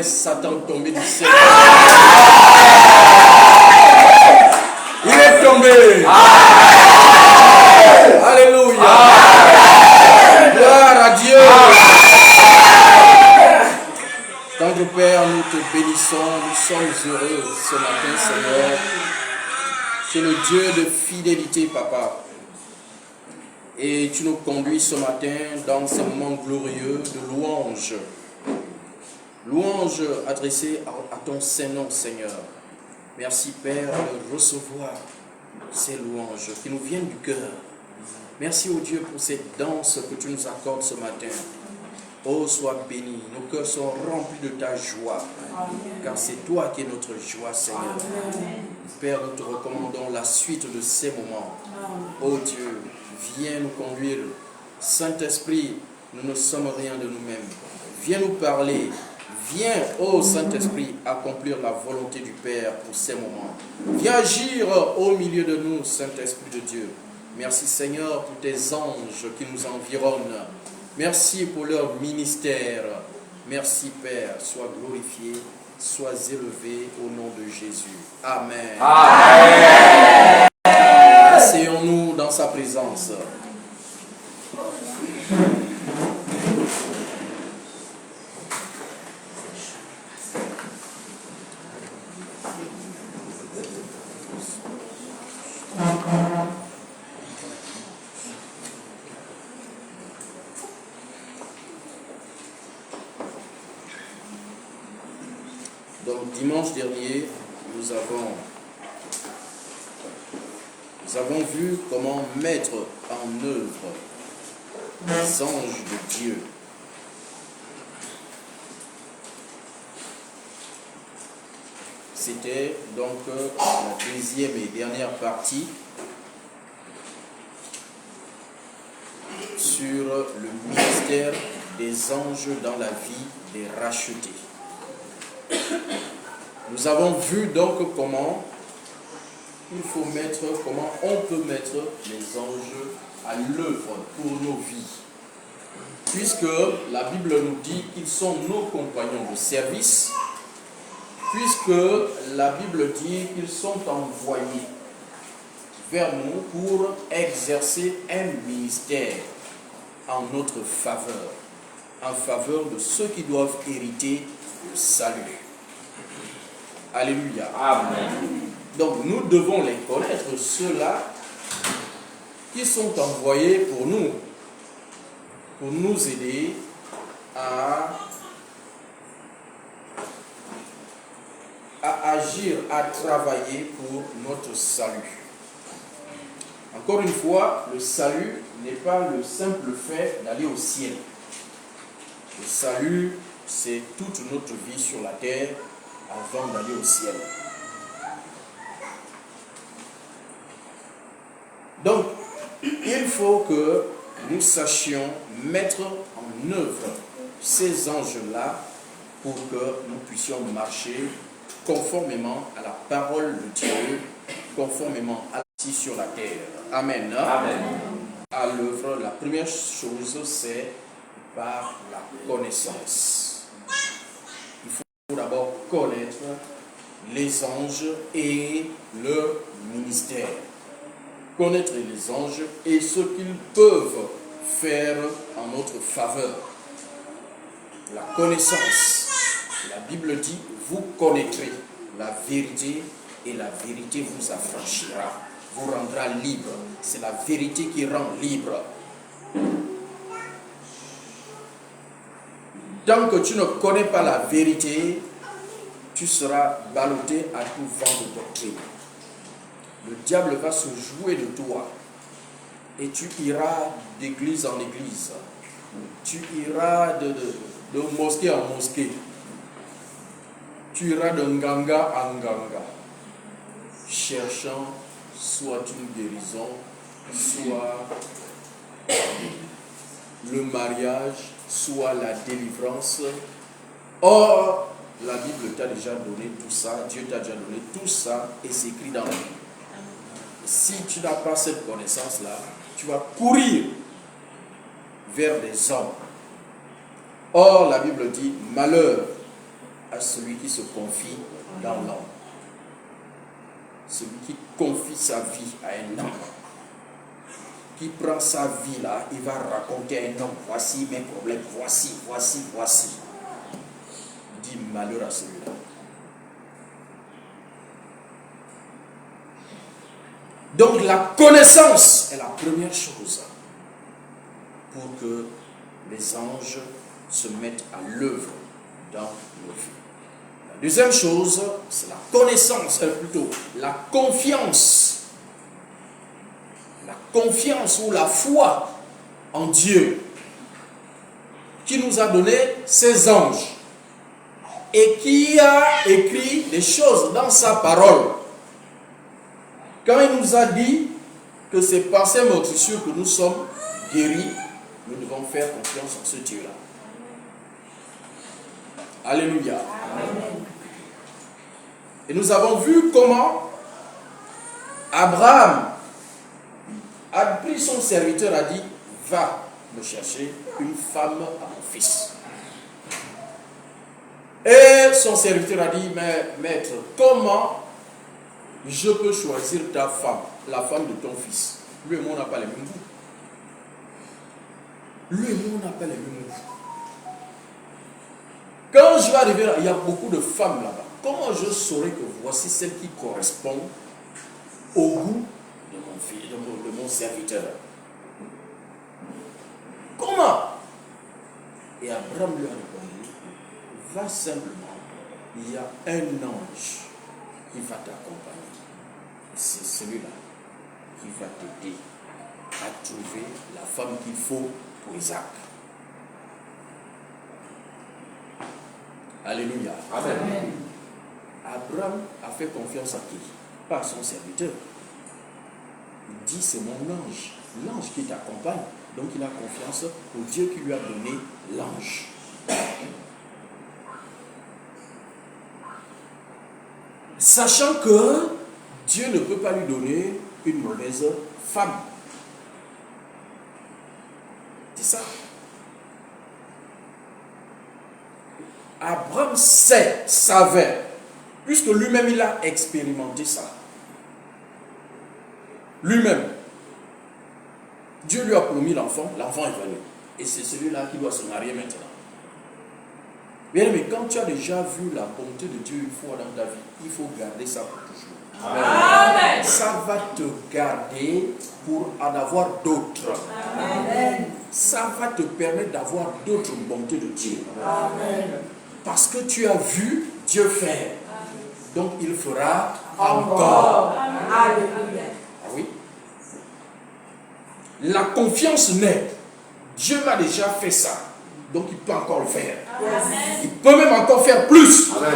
Satan tomber du ciel. Il est tombé. Alléluia. Gloire à Dieu. Tendre Père, nous te bénissons. Nous sommes heureux ce matin, Seigneur. Tu es le Dieu de fidélité, Papa. Et tu nous conduis ce matin dans ces moments glorieux de louange. Louange adressée à ton Saint-Nom, Seigneur. Merci, Père, de recevoir ces louanges qui nous viennent du cœur. Merci, oh Dieu, pour cette danse que tu nous accordes ce matin. Oh, sois béni. Nos cœurs sont remplis de ta joie. Car c'est toi qui es notre joie, Seigneur. Père, nous te recommandons la suite de ces moments. Oh Dieu, viens nous conduire. Saint-Esprit, nous ne sommes rien de nous-mêmes. Viens nous parler. Viens, ô Saint-Esprit, accomplir la volonté du Père pour ces moments. Viens agir au milieu de nous, Saint-Esprit de Dieu. Merci Seigneur pour tes anges qui nous environnent. Merci pour leur ministère. Merci Père, sois glorifié, sois élevé au nom de Jésus. Amen. Amen. Asseyons-nous dans sa présence. Donc dimanche dernier, nous avons vu comment mettre en œuvre les anges de Dieu. C'était donc la deuxième et dernière partie sur le ministère des anges dans la vie des rachetés. Nous avons vu donc comment on peut mettre les anges à l'œuvre pour nos vies. Puisque la Bible nous dit qu'ils sont nos compagnons de service, puisque la Bible dit qu'ils sont envoyés vers nous pour exercer un ministère en notre faveur, en faveur de ceux qui doivent hériter le salut. Alléluia. Amen. Donc nous devons les connaître, ceux-là qui sont envoyés pour nous aider à agir, à travailler pour notre salut. Encore une fois, le salut n'est pas le simple fait d'aller au ciel. Le salut, c'est toute notre vie sur la terre avant d'aller au ciel. Donc, il faut que nous sachions mettre en œuvre ces anges-là pour que nous puissions marcher conformément à la parole de Dieu, conformément à la vie sur la terre. Amen. Amen. À l'œuvre, la première chose, c'est par la connaissance. Il faut d'abord connaître les anges et leur ministère. Connaître les anges et ce qu'ils peuvent faire en notre faveur. La connaissance. La Bible dit, vous connaîtrez la vérité et la vérité vous affranchira, vous rendra libre. C'est la vérité qui rend libre. Tant que tu ne connais pas la vérité, tu seras ballotté à tout vent de doctrine. Le diable va se jouer de toi et tu iras d'église en église. Tu iras de mosquée en mosquée. Tu iras de nganga en nganga, cherchant soit une guérison, soit le mariage, soit la délivrance. Or, la Bible t'a déjà donné tout ça, Dieu t'a déjà donné tout ça et c'est écrit dans la Bible. Si tu n'as pas cette connaissance-là, tu vas courir vers des hommes. Or, la Bible dit, malheur à celui qui se confie dans l'homme. Celui qui confie sa vie à un homme, qui prend sa vie là, il va raconter à un homme, voici mes problèmes, voici. Il dit malheur à celui-là. Donc la connaissance est la première chose pour que les anges se mettent à l'œuvre dans nos vies. La deuxième chose, c'est la connaissance, plutôt la confiance. La confiance ou la foi en Dieu qui nous a donné ses anges et qui a écrit des choses dans sa parole. Quand il nous a dit que c'est par ces morsures que nous sommes guéris, nous devons faire confiance en ce Dieu-là. Alléluia. Amen. Et nous avons vu comment Abraham a pris son serviteur, a dit, va me chercher une femme à mon fils. Et son serviteur a dit, mais maître, comment je peux choisir ta femme, la femme de ton fils? Lui et moi, on n'a pas les mêmes goûts. Lui et moi, on n'a pas les mêmes goûts. Quand je vais arriver là, il y a beaucoup de femmes là-bas. Comment je saurais que voici celle qui correspond au goût de mon fils, de mon serviteur? Comment? Et Abraham lui a répondu, va simplement, il y a un ange qui va t'accompagner. C'est celui-là qui va t'aider à trouver la femme qu'il faut pour Isaac. Alléluia. Amen. Abraham a fait confiance à qui? Pas à son serviteur. Il dit, c'est mon ange, l'ange qui t'accompagne. Donc il a confiance au Dieu qui lui a donné l'ange. Sachant que Dieu ne peut pas lui donner une mauvaise femme. C'est ça. Abraham savait, puisque lui-même il a expérimenté ça. Lui-même. Dieu lui a promis l'enfant, l'enfant est venu. Et c'est celui-là qui doit se marier maintenant. Bien, mais quand tu as déjà vu la bonté de Dieu une fois dans ta vie, il faut garder ça pour toujours. Amen. Ça va te garder pour en avoir d'autres. Amen. Ça va te permettre d'avoir d'autres bontés de Dieu. Amen. Parce que tu as vu Dieu faire. Donc il fera encore. Alléluia. Ah oui. La confiance naît. Dieu m'a déjà fait ça. Donc il peut encore le faire. Amen. Il peut même encore faire plus. Amen.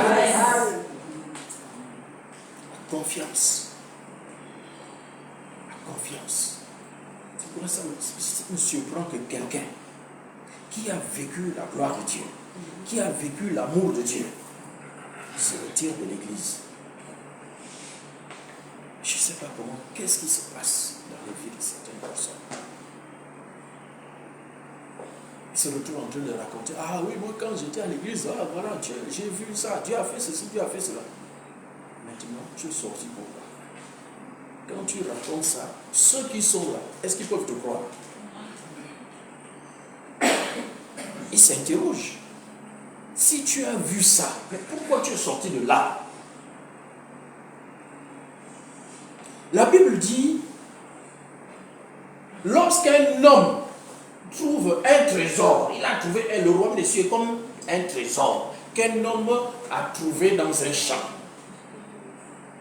La confiance. La confiance. C'est pour ça que me surprend que quelqu'un qui a vécu la gloire de Dieu, qui a vécu l'amour de Dieu, se retire de l'église. Je ne sais pas comment, qu'est-ce qui se passe dans la vie de certaines personnes. Ils se retrouvent en train de raconter, ah oui, moi quand j'étais à l'église, ah voilà, j'ai vu ça, Dieu a fait ceci, Dieu a fait cela. Maintenant, tu es sorti pour quoi? Quand tu racontes ça, ceux qui sont là, est-ce qu'ils peuvent te croire? Ils s'interrogent. Si tu as vu ça, mais pourquoi tu es sorti de là? La Bible dit, lorsqu'un homme trouve un trésor, il a trouvé le royaume des cieux comme un trésor qu'un homme a trouvé dans un champ.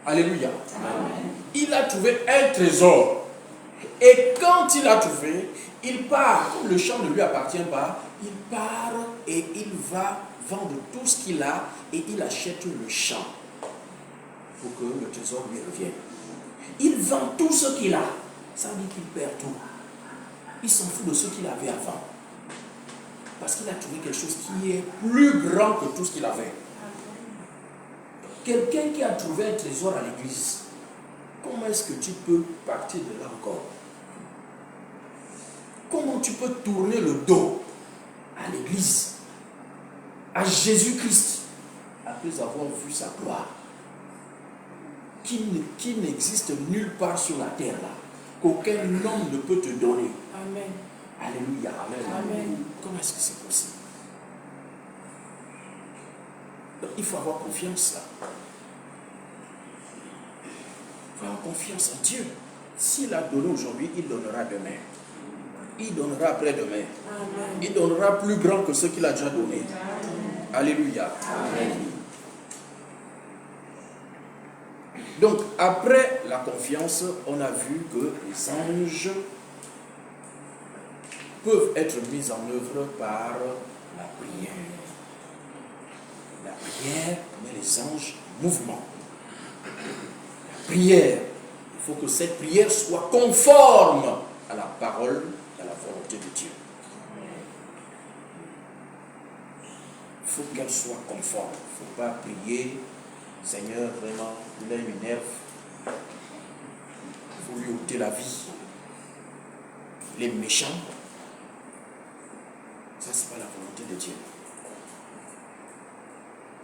Alléluia. Amen. Il a trouvé un trésor. Et quand il a trouvé, il part, comme le champ ne lui appartient pas, il part et il va vendre tout ce qu'il a et il achète le champ pour que le trésor lui revienne. Il vend tout ce qu'il a. Ça veut dire qu'il perd tout. Il s'en fout de ce qu'il avait avant. Parce qu'il a trouvé quelque chose qui est plus grand que tout ce qu'il avait. Quelqu'un qui a trouvé un trésor à l'église, comment est-ce que tu peux partir de là encore? Comment tu peux tourner le dos à l'église, à Jésus-Christ, après avoir vu sa gloire, qui n'existe nulle part sur la terre là, qu'aucun homme ne peut te donner. Amen. Alléluia. Amen. Comment est-ce que c'est possible? Donc, il faut avoir confiance là. Il faut avoir confiance en Dieu. S'il a donné aujourd'hui, il donnera demain. Il donnera après-demain. Amen. Il donnera plus grand que ce qu'il a déjà donné. Alléluia. Amen. Donc, après la confiance, on a vu que les anges peuvent être mis en œuvre par la prière. La prière met les anges en mouvement. La prière, il faut que cette prière soit conforme à la parole, à la volonté de Dieu. Il faut qu'elle soit conforme. Il ne faut pas prier, Seigneur, vraiment, il m'énerve. Il faut lui ôter la vie. Il est méchant. Ça, ce n'est pas la volonté de Dieu.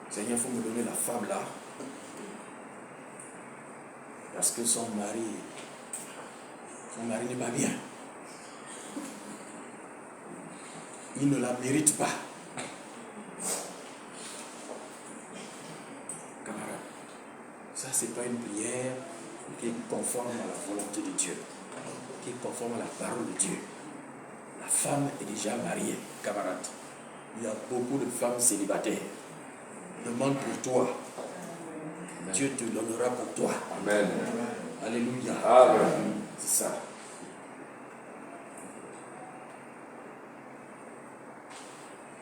Seigneur, il faut me donner la femme là. Parce que son mari n'est pas bien. Il ne la mérite pas. Camarade, ça c'est pas une prière qui est conforme à la volonté de Dieu, qui est conforme à la parole de Dieu. La femme est déjà mariée, camarade. Il y a beaucoup de femmes célibataires. Demande pour toi. Amen. Dieu te donnera pour toi. Amen. Alléluia. Amen. C'est ça.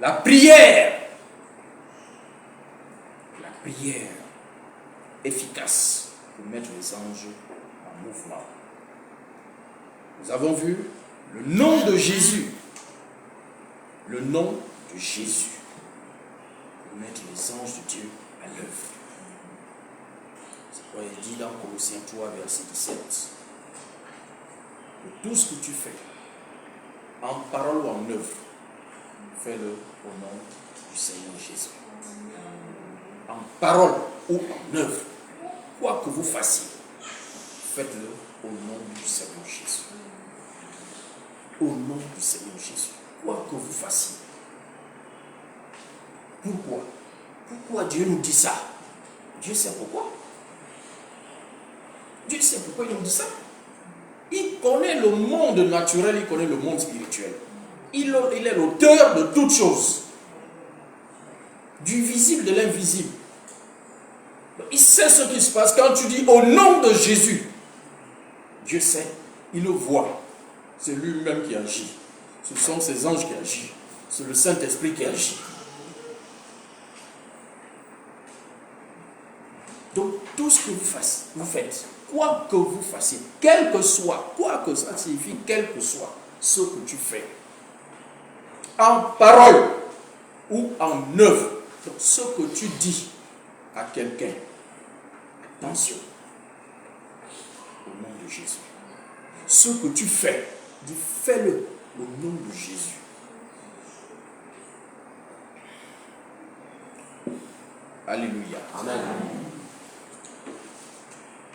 La prière efficace pour mettre les anges en mouvement. Nous avons vu le nom de Jésus. Le nom de Jésus pour mettre les anges de Dieu à l'œuvre. C'est pourquoi il dit dans Colossiens 3, verset 17, que tout ce que tu fais, en parole ou en œuvre, fais-le au nom du Seigneur Jésus. En parole ou en œuvre, quoi que vous fassiez, faites-le au nom du Seigneur Jésus. Au nom du Seigneur Jésus. Quoi que vous fassiez. Pourquoi? Pourquoi Dieu nous dit ça? Dieu sait pourquoi. Dieu sait pourquoi il nous dit ça. Il connaît le monde naturel, il connaît le monde spirituel. Il est l'auteur de toutes choses. Du visible, de l'invisible. Il sait ce qui se passe quand tu dis au nom de Jésus. Dieu sait, il le voit. C'est lui-même qui agit. Ce sont ses anges qui agissent. C'est le Saint-Esprit qui agit. Donc, tout ce que vous faites, quoi que vous fassiez, quel que soit, quoi que ça signifie, quel que soit ce que tu fais, en parole ou en œuvre, donc ce que tu dis à quelqu'un, attention, au nom de Jésus. Ce que tu fais, dis fais-le au nom de Jésus. Alléluia. Amen.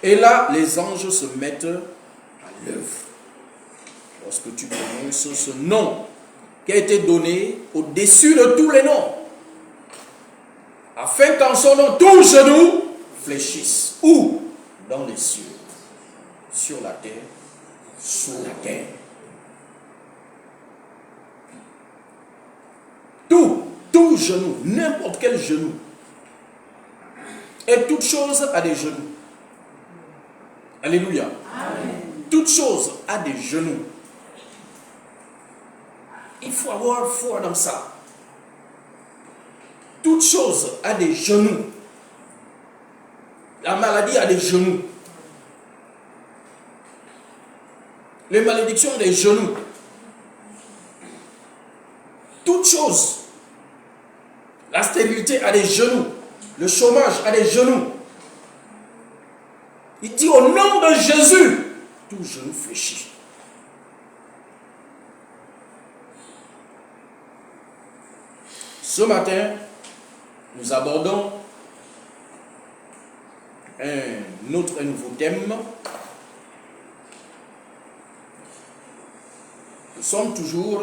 Et là, les anges se mettent à l'œuvre. Lorsque tu prononces ce nom qui a été donné au-dessus de tous les noms, afin qu'en son nom, tous genoux fléchissent. Où? Dans les cieux, sur la terre, sous la terre. Tout genou, n'importe quel genou. Et toute chose a des genoux. Alléluia. Amen. Toute chose a des genoux. Il faut avoir foi dans ça. Toute chose a des genoux. La maladie a des genoux. Les malédictions ont des genoux. Toute chose. La stérilité a des genoux. Le chômage a des genoux. Il dit au nom de Jésus, tout genou fléchit. Ce matin, nous abordons un nouveau thème. Nous sommes toujours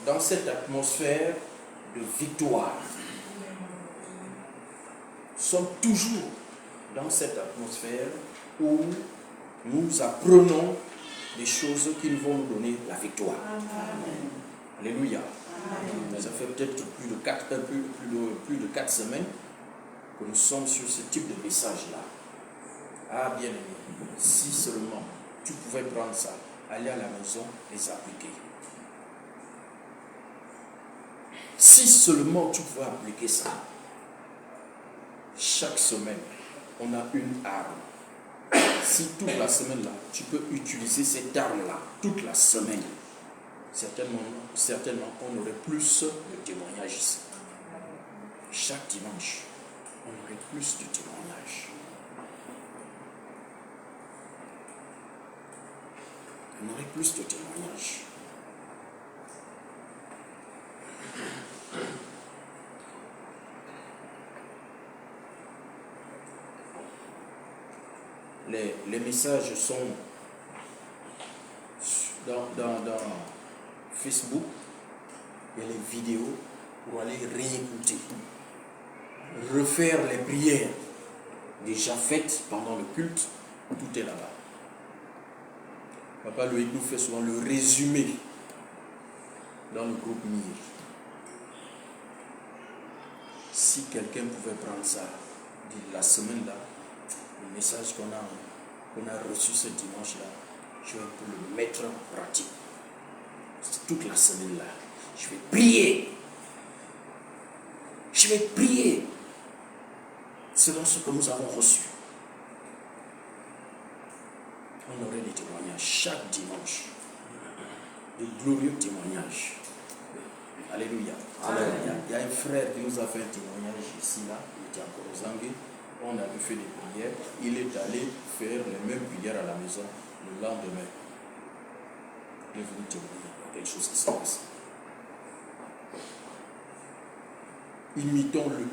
dans cette atmosphère de victoire. Nous sommes toujours dans cette atmosphère où nous apprenons des choses qui vont nous donner la victoire. Amen. Alléluia. Amen. Ça fait peut-être plus de 4 semaines que nous sommes sur ce type de message-là. Ah, bien aimé, si seulement tu pouvais prendre ça, aller à la maison, les appliquer. Si seulement tu pouvais appliquer ça, chaque semaine, on a une arme. Si toute la semaine-là, tu peux utiliser cette arme-là, toute la semaine, certainement, on aurait plus de témoignages ici. Chaque dimanche, on aurait plus de témoignages. On aurait plus de témoignages. Les messages sont dans Facebook. Il y a les vidéos pour aller réécouter, refaire les prières déjà faites pendant le culte. Tout est là-bas. Papa Loïc nous fait souvent le résumé dans le groupe MIR. Si quelqu'un pouvait prendre ça de la semaine-là, le message qu'on a reçu ce dimanche-là, je vais le mettre en pratique. C'est toute la semaine-là. Je vais prier. Je vais prier selon ce que nous avons reçu. On aurait des témoignages chaque dimanche. Des glorieux témoignages. Alléluia. Alléluia. Il y a un frère qui nous a fait un témoignage ici, là. Il était encore aux Zambie. On avait fait des prières. Il est allé faire les mêmes prières à la maison le lendemain. Il est venu témoigner quelque chose qui s'est passé. Imitons-le.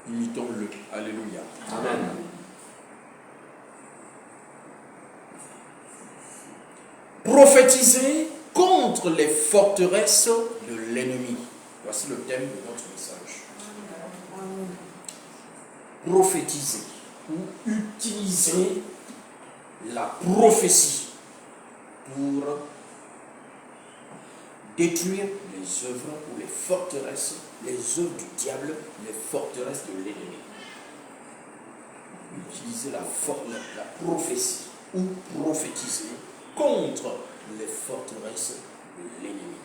Imitons-le. Alléluia. Amen. Prophétiser contre les forteresses de l'ennemi. Voici le thème de notre message. Prophétiser ou utiliser la prophétie pour détruire les œuvres ou les forteresses, les œuvres du diable, les forteresses de l'ennemi. Utiliser la prophétie ou prophétiser contre les forteresses de l'ennemi.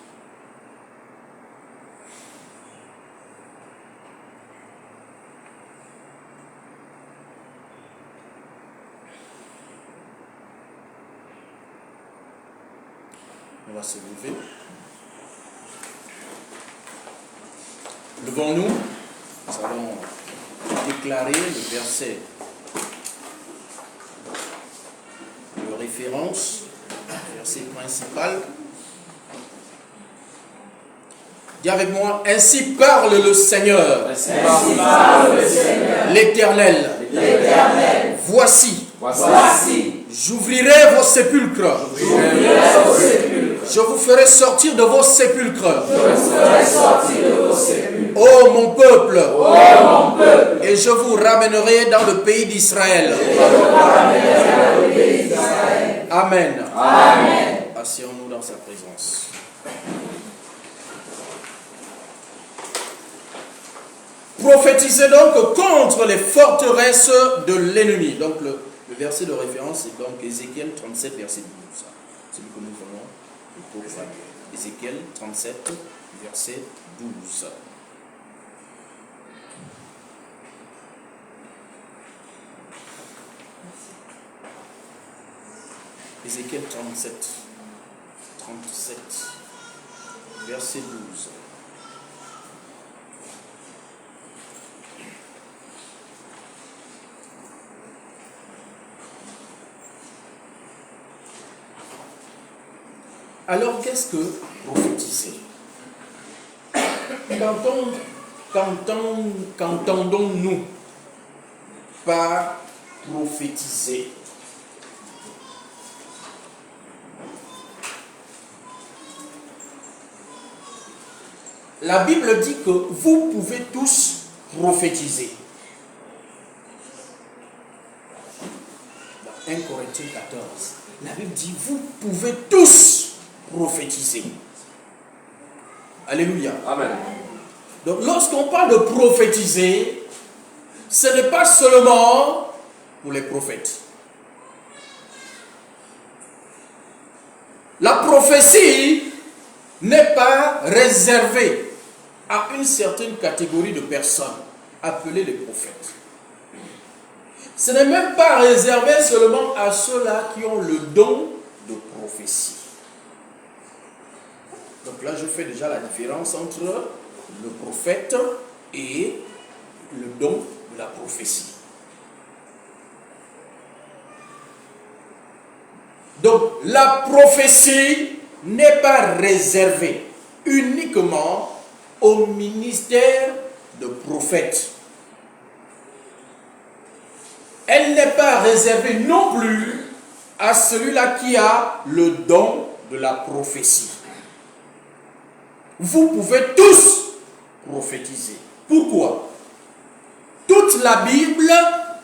On va se lever. Levons-nous. Nous allons déclarer le verset de référence, verset principal. Dis avec moi, ainsi parle le Seigneur. Ainsi parle le Seigneur. L'Éternel. L'Éternel. Voici. J'ouvrirai vos sépulcres. Je vous ferai sortir de vos sépulcres. Ô mon peuple. Et je vous ramènerai dans le pays d'Israël. Amen. Amen. Asseyons-nous dans sa présence. Prophétisez donc contre les forteresses de l'ennemi. Donc le verset de référence est donc Ézéchiel 37, verset 12. C'est ce que nous voulons proclamer. Ézéchiel 37, verset 12. Ézéchiel 37, verset 12. Alors, qu'est-ce que prophétiser? Qu'entendons-nous par prophétiser. La Bible dit que vous pouvez tous prophétiser. Dans 1 Corinthiens 14, la Bible dit vous pouvez tous prophétiser. Alléluia. Amen. Donc lorsqu'on parle de prophétiser, ce n'est pas seulement pour les prophètes. La prophétie n'est pas réservée à une certaine catégorie de personnes appelées les prophètes. Ce n'est même pas réservé seulement à ceux-là qui ont le don de prophétie. Donc là, je fais déjà la différence entre le prophète et le don de la prophétie. Donc, la prophétie n'est pas réservée uniquement au ministère de prophète. Elle n'est pas réservée non plus à celui-là qui a le don de la prophétie. Vous pouvez tous prophétiser. Pourquoi? Toute la Bible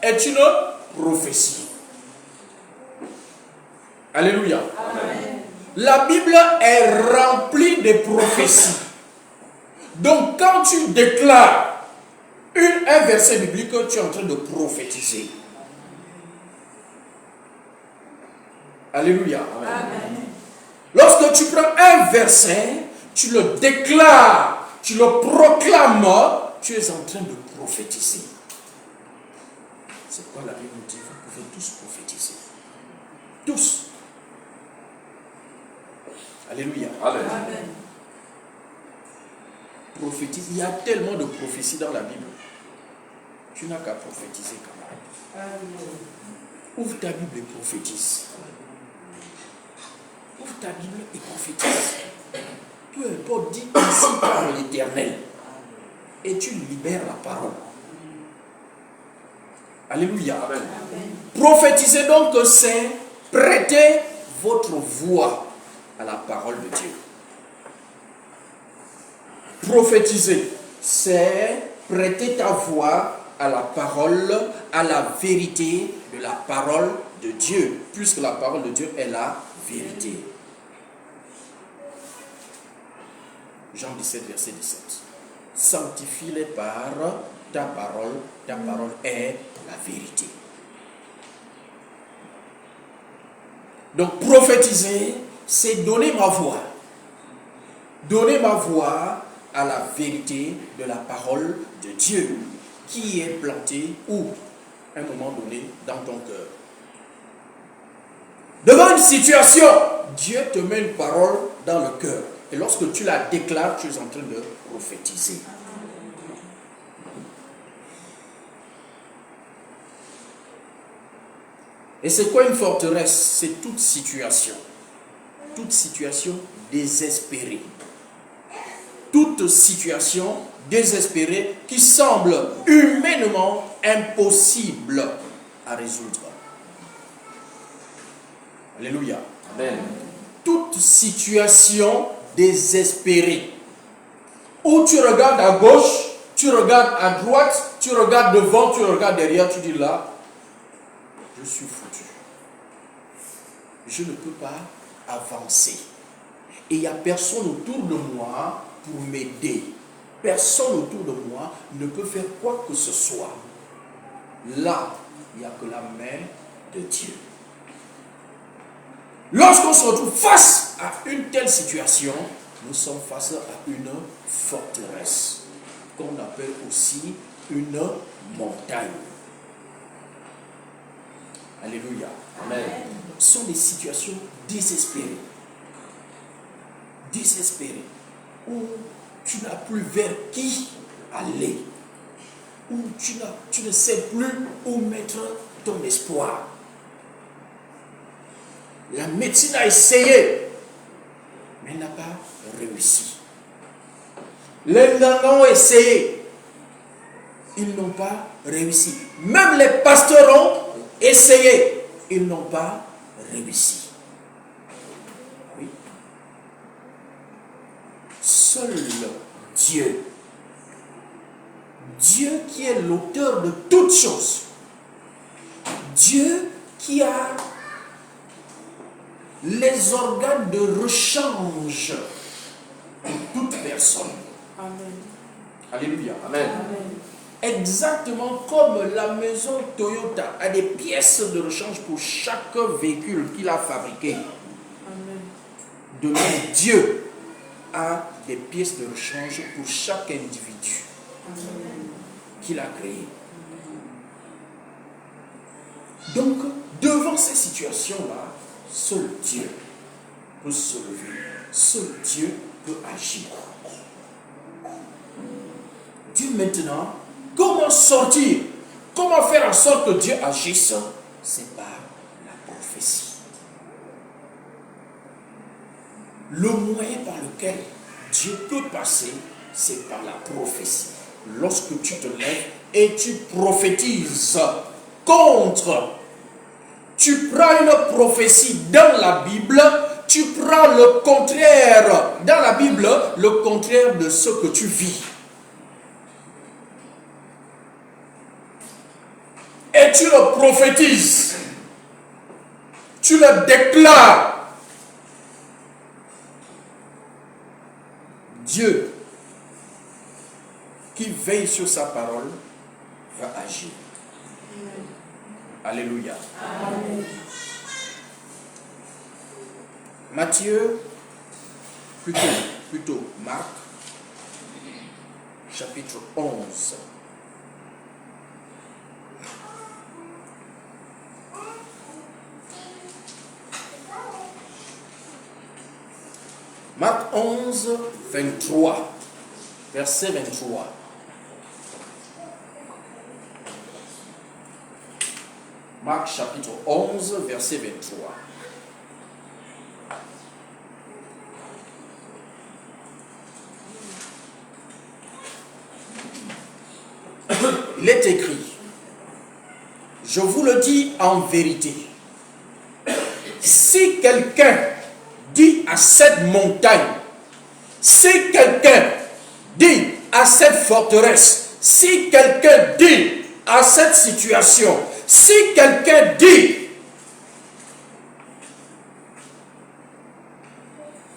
est une prophétie. Alléluia. Amen. La Bible est remplie de prophéties. Donc quand tu déclares un verset biblique, tu es en train de prophétiser. Alléluia. Amen. Lorsque tu prends un verset, tu le déclares, tu le proclames, tu es en train de prophétiser. C'est quoi la Bible dit? Vous pouvez tous prophétiser. Tous. Alléluia. Amen. Amen. Prophétise. Il y a tellement de prophéties dans la Bible. Tu n'as qu'à prophétiser quand même. Ouvre ta Bible et prophétise. Ouvre ta Bible et prophétise. Peu importe, dis ainsi par l'Éternel. Et tu libères la parole. Alléluia. Amen. Prophétiser donc, c'est prêter votre voix à la parole de Dieu. Prophétiser, c'est prêter ta voix à la parole, à la vérité de la parole de Dieu, puisque la parole de Dieu est la vérité. Jean 17, verset 17. Sanctifie-les par ta parole est la vérité. Donc prophétiser, c'est donner ma voix. Donner ma voix à la vérité de la parole de Dieu qui est plantée où, à un moment donné, dans ton cœur. Devant une situation, Dieu te met une parole dans le cœur. Et lorsque tu la déclares, tu es en train de prophétiser. Et c'est quoi une forteresse? C'est toute situation désespérée. Toute situation désespérée qui semble humainement impossible à résoudre. Alléluia. Amen. Toute situation désespérée. Où tu regardes à gauche, tu regardes à droite, tu regardes devant, tu regardes derrière, tu dis là, je suis foutu. Je ne peux pas avancer. Et il n'y a personne autour de moi pour m'aider. Personne autour de moi ne peut faire quoi que ce soit. Là, il n'y a que la main de Dieu. Lorsqu'on se retrouve face à une telle situation, nous sommes face à une forteresse, qu'on appelle aussi une montagne. Alléluia. Amen. Ce sont des situations désespérées. Désespérées. Où tu n'as plus vers qui aller. Où tu ne sais plus où mettre ton espoir. La médecine a essayé, mais n'a pas réussi. Les langues ont essayé, ils n'ont pas réussi. Même les pasteurs ont essayé, ils n'ont pas réussi. Oui. Seul Dieu, Dieu qui est l'auteur de toutes choses, Dieu qui a les organes de rechange de toute personne. Amen. Alléluia. Amen. Amen. Exactement comme la maison Toyota a des pièces de rechange pour chaque véhicule qu'il a fabriqué. Amen. De même, Dieu a des pièces de rechange pour chaque individu qu'il a créé. Donc, devant ces situations-là, seul Dieu peut se lever, seul Dieu peut agir. Dieu maintenant, comment sortir? Comment faire en sorte que Dieu agisse? C'est par la prophétie. Le moyen par lequel Dieu peut passer, c'est par la prophétie. Lorsque tu te lèves et tu prophétises contre, tu prends une prophétie dans la Bible, tu prends le contraire dans la Bible, le contraire de ce que tu vis. Et tu le prophétises, tu le déclares. Dieu, qui veille sur sa parole, va agir. Alléluia. Amen. Matthieu, plutôt Marc, chapitre 11. Marc 11, 23, verset 23. Marc chapitre 11, verset 23. Il est écrit, je vous le dis en vérité, si quelqu'un dit à cette montagne, si quelqu'un dit à cette forteresse, si quelqu'un dit à cette situation, si quelqu'un dit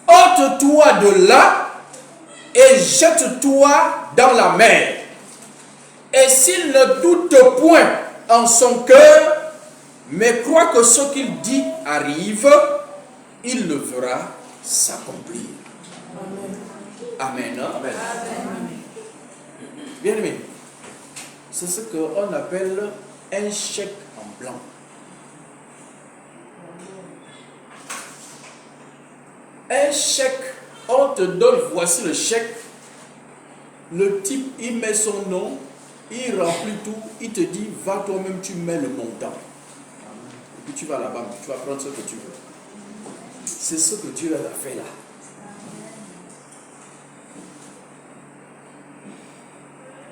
ôte-toi de là et jette-toi dans la mer, et s'il ne doute point en son cœur, mais croit que ce qu'il dit arrive, il le verra s'accomplir. Amen. Amen. Bien aimé, c'est ce qu'on appelle un chèque en blanc. Un chèque, on te donne, voici le chèque. Le type, il met son nom, il remplit tout, il te dit, va toi-même, tu mets le montant. Et puis tu vas là-bas, tu vas prendre ce que tu veux. C'est ce que Dieu a fait là.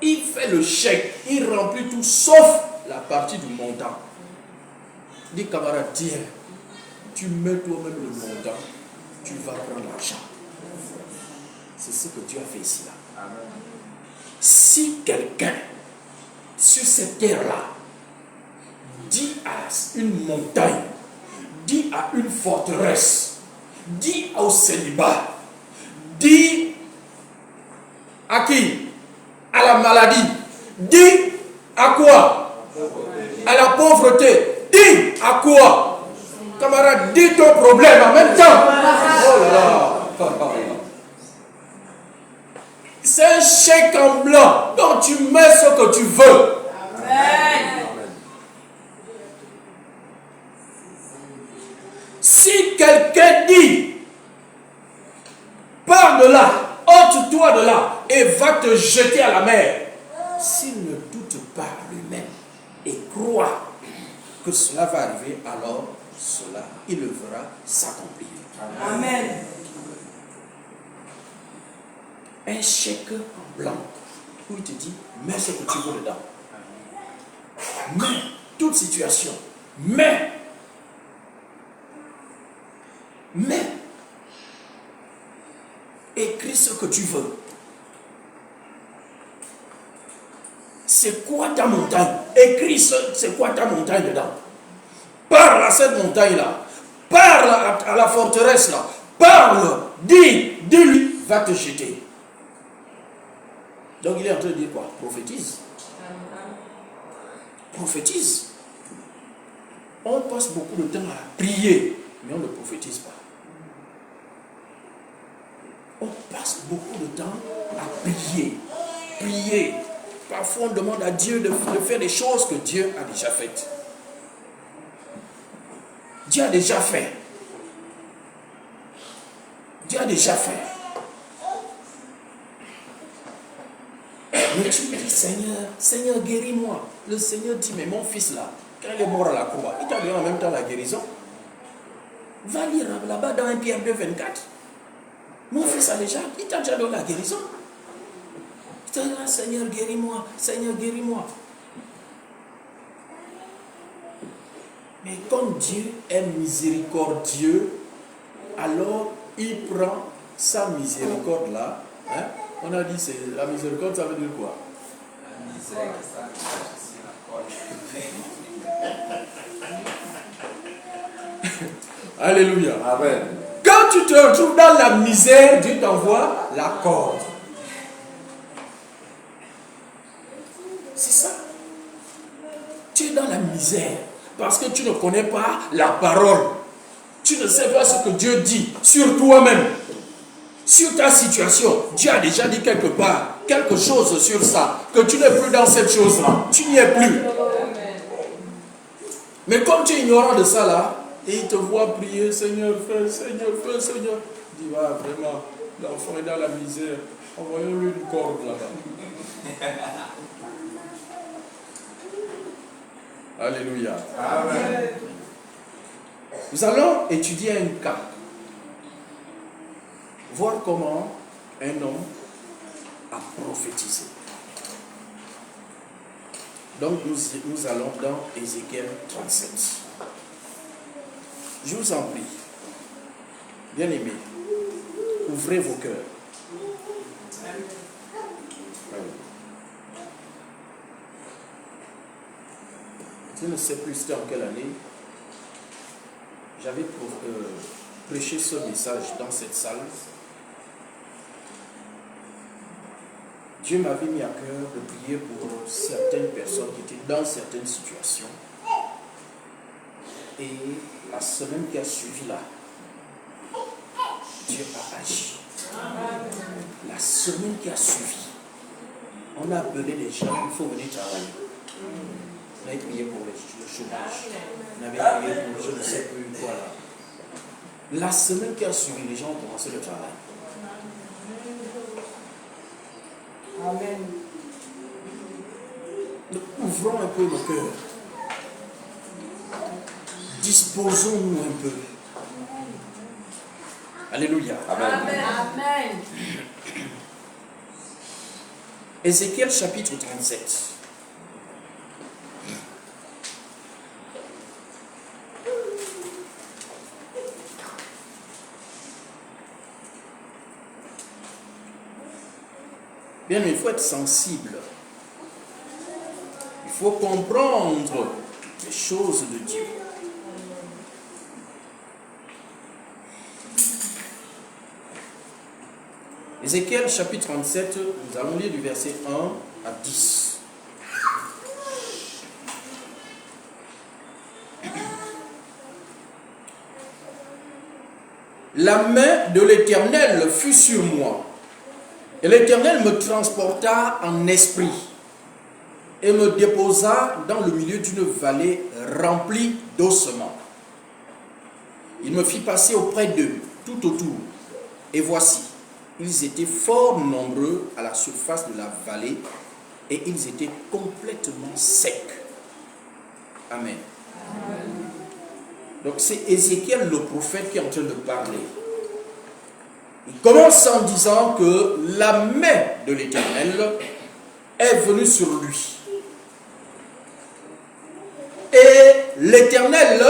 Il fait le chèque, il remplit tout, sauf la partie du montant. Dis camarade, tiens, tu mets toi-même le montant, tu vas prendre l'argent. C'est ce que Dieu a fait ici là. Si quelqu'un sur cette terre-là dit à une montagne, dit à une forteresse, dit au célibat, dit à qui? À la maladie, dit à quoi? À la pauvreté, dit à quoi? Camarade, dis ton problème en même temps. Oh là là. C'est un chèque en blanc dont tu mets ce que tu veux. Amen. Si quelqu'un dit, pars de là, ôte-toi de là et va te jeter à la mer, s'il ne doute pas lui-même et croit que cela va arriver, alors cela, il le verra s'accomplir. Amen. Un chèque en blanc où il te dit, mets ce que tu veux dedans. Mets toute situation. Mets. Écris ce que tu veux. C'est quoi ta montagne? Écris c'est quoi ta montagne dedans. Parle à cette montagne-là. Parle à la forteresse-là. Parle. Dis-lui, va te jeter. Donc il est en train de dire quoi? Prophétise. Prophétise. On passe beaucoup de temps à prier, mais on ne prophétise pas. On passe beaucoup de temps à prier. Prier. Parfois on demande à Dieu de faire des choses que Dieu a déjà faites. Dieu a déjà fait. Dieu a déjà fait. Mais tu me dis, Seigneur, guéris-moi. Le Seigneur dit, mais mon fils là, quand il est mort à la croix, il t'a donné en même temps la guérison. Va lire là-bas dans 1 Pierre 2, 24. Mon fils a déjà, il t'a déjà donné la guérison. Il t'a dit, Seigneur, guéris-moi. Seigneur, guéris-moi. Mais comme Dieu est miséricordieux, alors il prend sa miséricorde là. Hein? On a dit, la miséricorde, ça veut dire quoi? La miséricorde, c'est la corde. Alléluia. Amen. Quand tu te retrouves dans la misère, Dieu t'envoie la corde. C'est ça. Tu es dans la misère parce que tu ne connais pas la parole. Tu ne sais pas ce que Dieu dit sur toi-même, sur ta situation. Dieu a déjà dit quelque part, quelque chose sur ça, que tu n'es plus dans cette chose-là. Tu n'y es plus. Mais comme tu es ignorant de ça là, et il te voit prier, Seigneur, fais, Seigneur, fais, Seigneur. Il dit, va, vraiment, l'enfant est dans la misère. Envoyons-lui une corde là-bas. Alléluia. Amen. Nous allons étudier un cas. Voir comment un homme a prophétisé. Donc nous allons dans Ézéchiel 37. Je vous en prie, bien aimés, ouvrez vos cœurs. Je ne sais plus c'était en quelle année. J'avais prêché ce message dans cette salle. Dieu m'avait mis à cœur de prier pour certaines personnes qui étaient dans certaines situations. Et la semaine qui a suivi là, Dieu a agi. La semaine qui a suivi, on a appelé les gens, il faut venir travailler. On avait prié pour le chômage. On avait prié pour je ne sais plus quoi là. La semaine qui a suivi, les gens ont commencé le travail. Amen. Donc, ouvrons un peu nos cœurs. Disposons-nous un peu. Alléluia. Amen. Amen. Ézéchiel chapitre 37. Bien, mais il faut être sensible. Il faut comprendre les choses de Dieu. Ézéchiel chapitre 37, nous allons lire du verset 1 à 10. La main de l'Éternel fut sur moi. Et l'Éternel me transporta en esprit et me déposa dans le milieu d'une vallée remplie d'ossements. Il me fit passer auprès d'eux, tout autour. Et voici, ils étaient fort nombreux à la surface de la vallée et ils étaient complètement secs. Amen. Amen. Donc c'est Ézéchiel le prophète qui est en train de parler. Il commence en disant que la main de l'Éternel est venu sur lui. Et l'Éternel,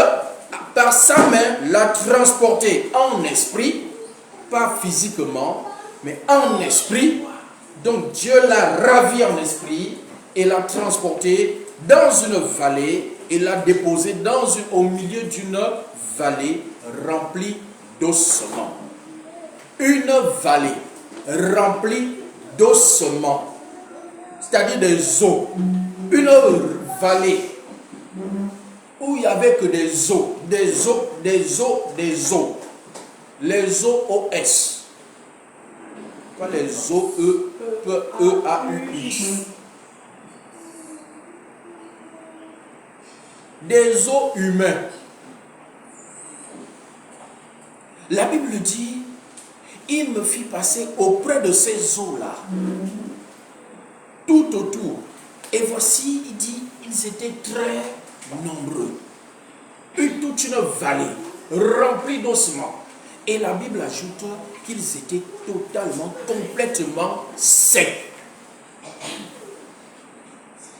par sa main, l'a transporté en esprit, pas physiquement, mais en esprit. Donc Dieu l'a ravi en esprit et l'a transporté dans une vallée et l'a déposé au milieu d'une vallée remplie d'ossements. Une vallée remplie d'ossements, c'est-à-dire des os. Une vallée où il n'y avait que des os, des os, des os, des os. Les OS. Pas les OE, E-A-U-I. Des os humains. La Bible dit, il me fit passer auprès de ces eaux-là, tout autour. Et voici, il dit, ils étaient très nombreux. Toute une vallée remplie d'ossements. Et la Bible ajoute qu'ils étaient totalement, complètement secs.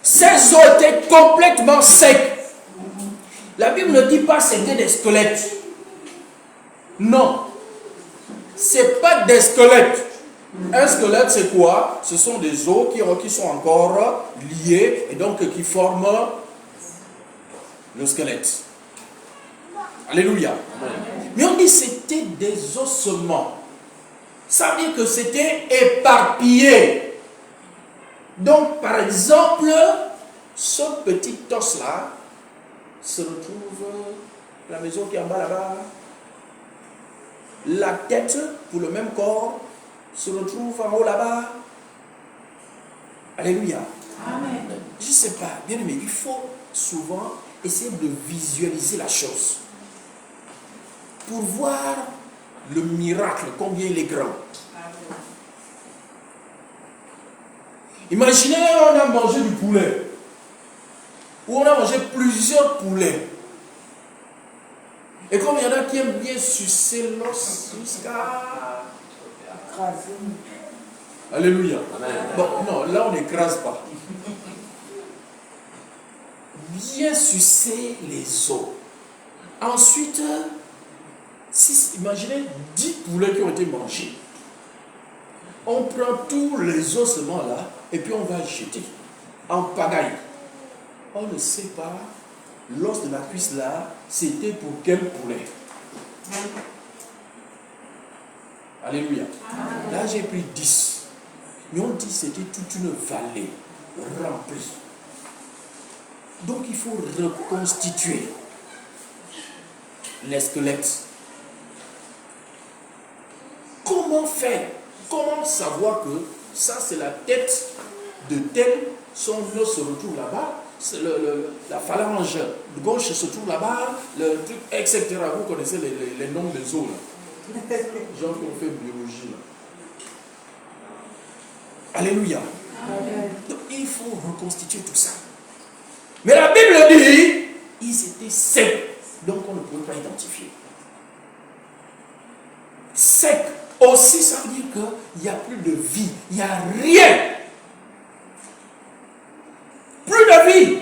Ces eaux étaient complètement secs. La Bible ne dit pas que c'était des squelettes. Non. Ce n'est pas des squelettes. Un squelette, c'est quoi? Ce sont des os qui sont encore liés et donc qui forment le squelette. Alléluia. Mais on dit que c'était des ossements. Ça veut dire que c'était éparpillé. Donc, par exemple, ce petit os-là se retrouve la maison qui est en bas là-bas. La tête, pour le même corps, se retrouve en haut là-bas. Alléluia. Amen. Je ne sais pas, bien aimé, il faut souvent essayer de visualiser la chose pour voir le miracle, combien il est grand. Imaginez, on a mangé du poulet, ou on a mangé plusieurs poulets. Et comme il y en a qui aiment bien sucer l'os jusqu'à... Alléluia. Amen. Bon, non, là on n'écrase pas. Bien sucer les os. Ensuite, imaginez 10 poulets qui ont été mangés. On prend tous les ossements là et puis on va jeter en pagaille. On ne sait pas, l'os de la cuisse là, c'était pour quel poulet. Alléluia. Là j'ai pris 10. Mais on dit que c'était toute une vallée remplie. Donc il faut reconstituer les squelettes. Comment faire? Comment savoir que ça c'est la tête de tel, son os se retrouve là-bas, la phalange gauche se trouve là-bas, le truc, etc. Vous connaissez les noms des os là. Genre qu'on fait biologie là. Alléluia. Amen. Donc il faut reconstituer tout ça. Mais la Bible dit, ils étaient secs, donc on ne pouvait pas identifier. Secs aussi, ça veut dire qu'il n'y a plus de vie, il n'y a rien. Plus de vie.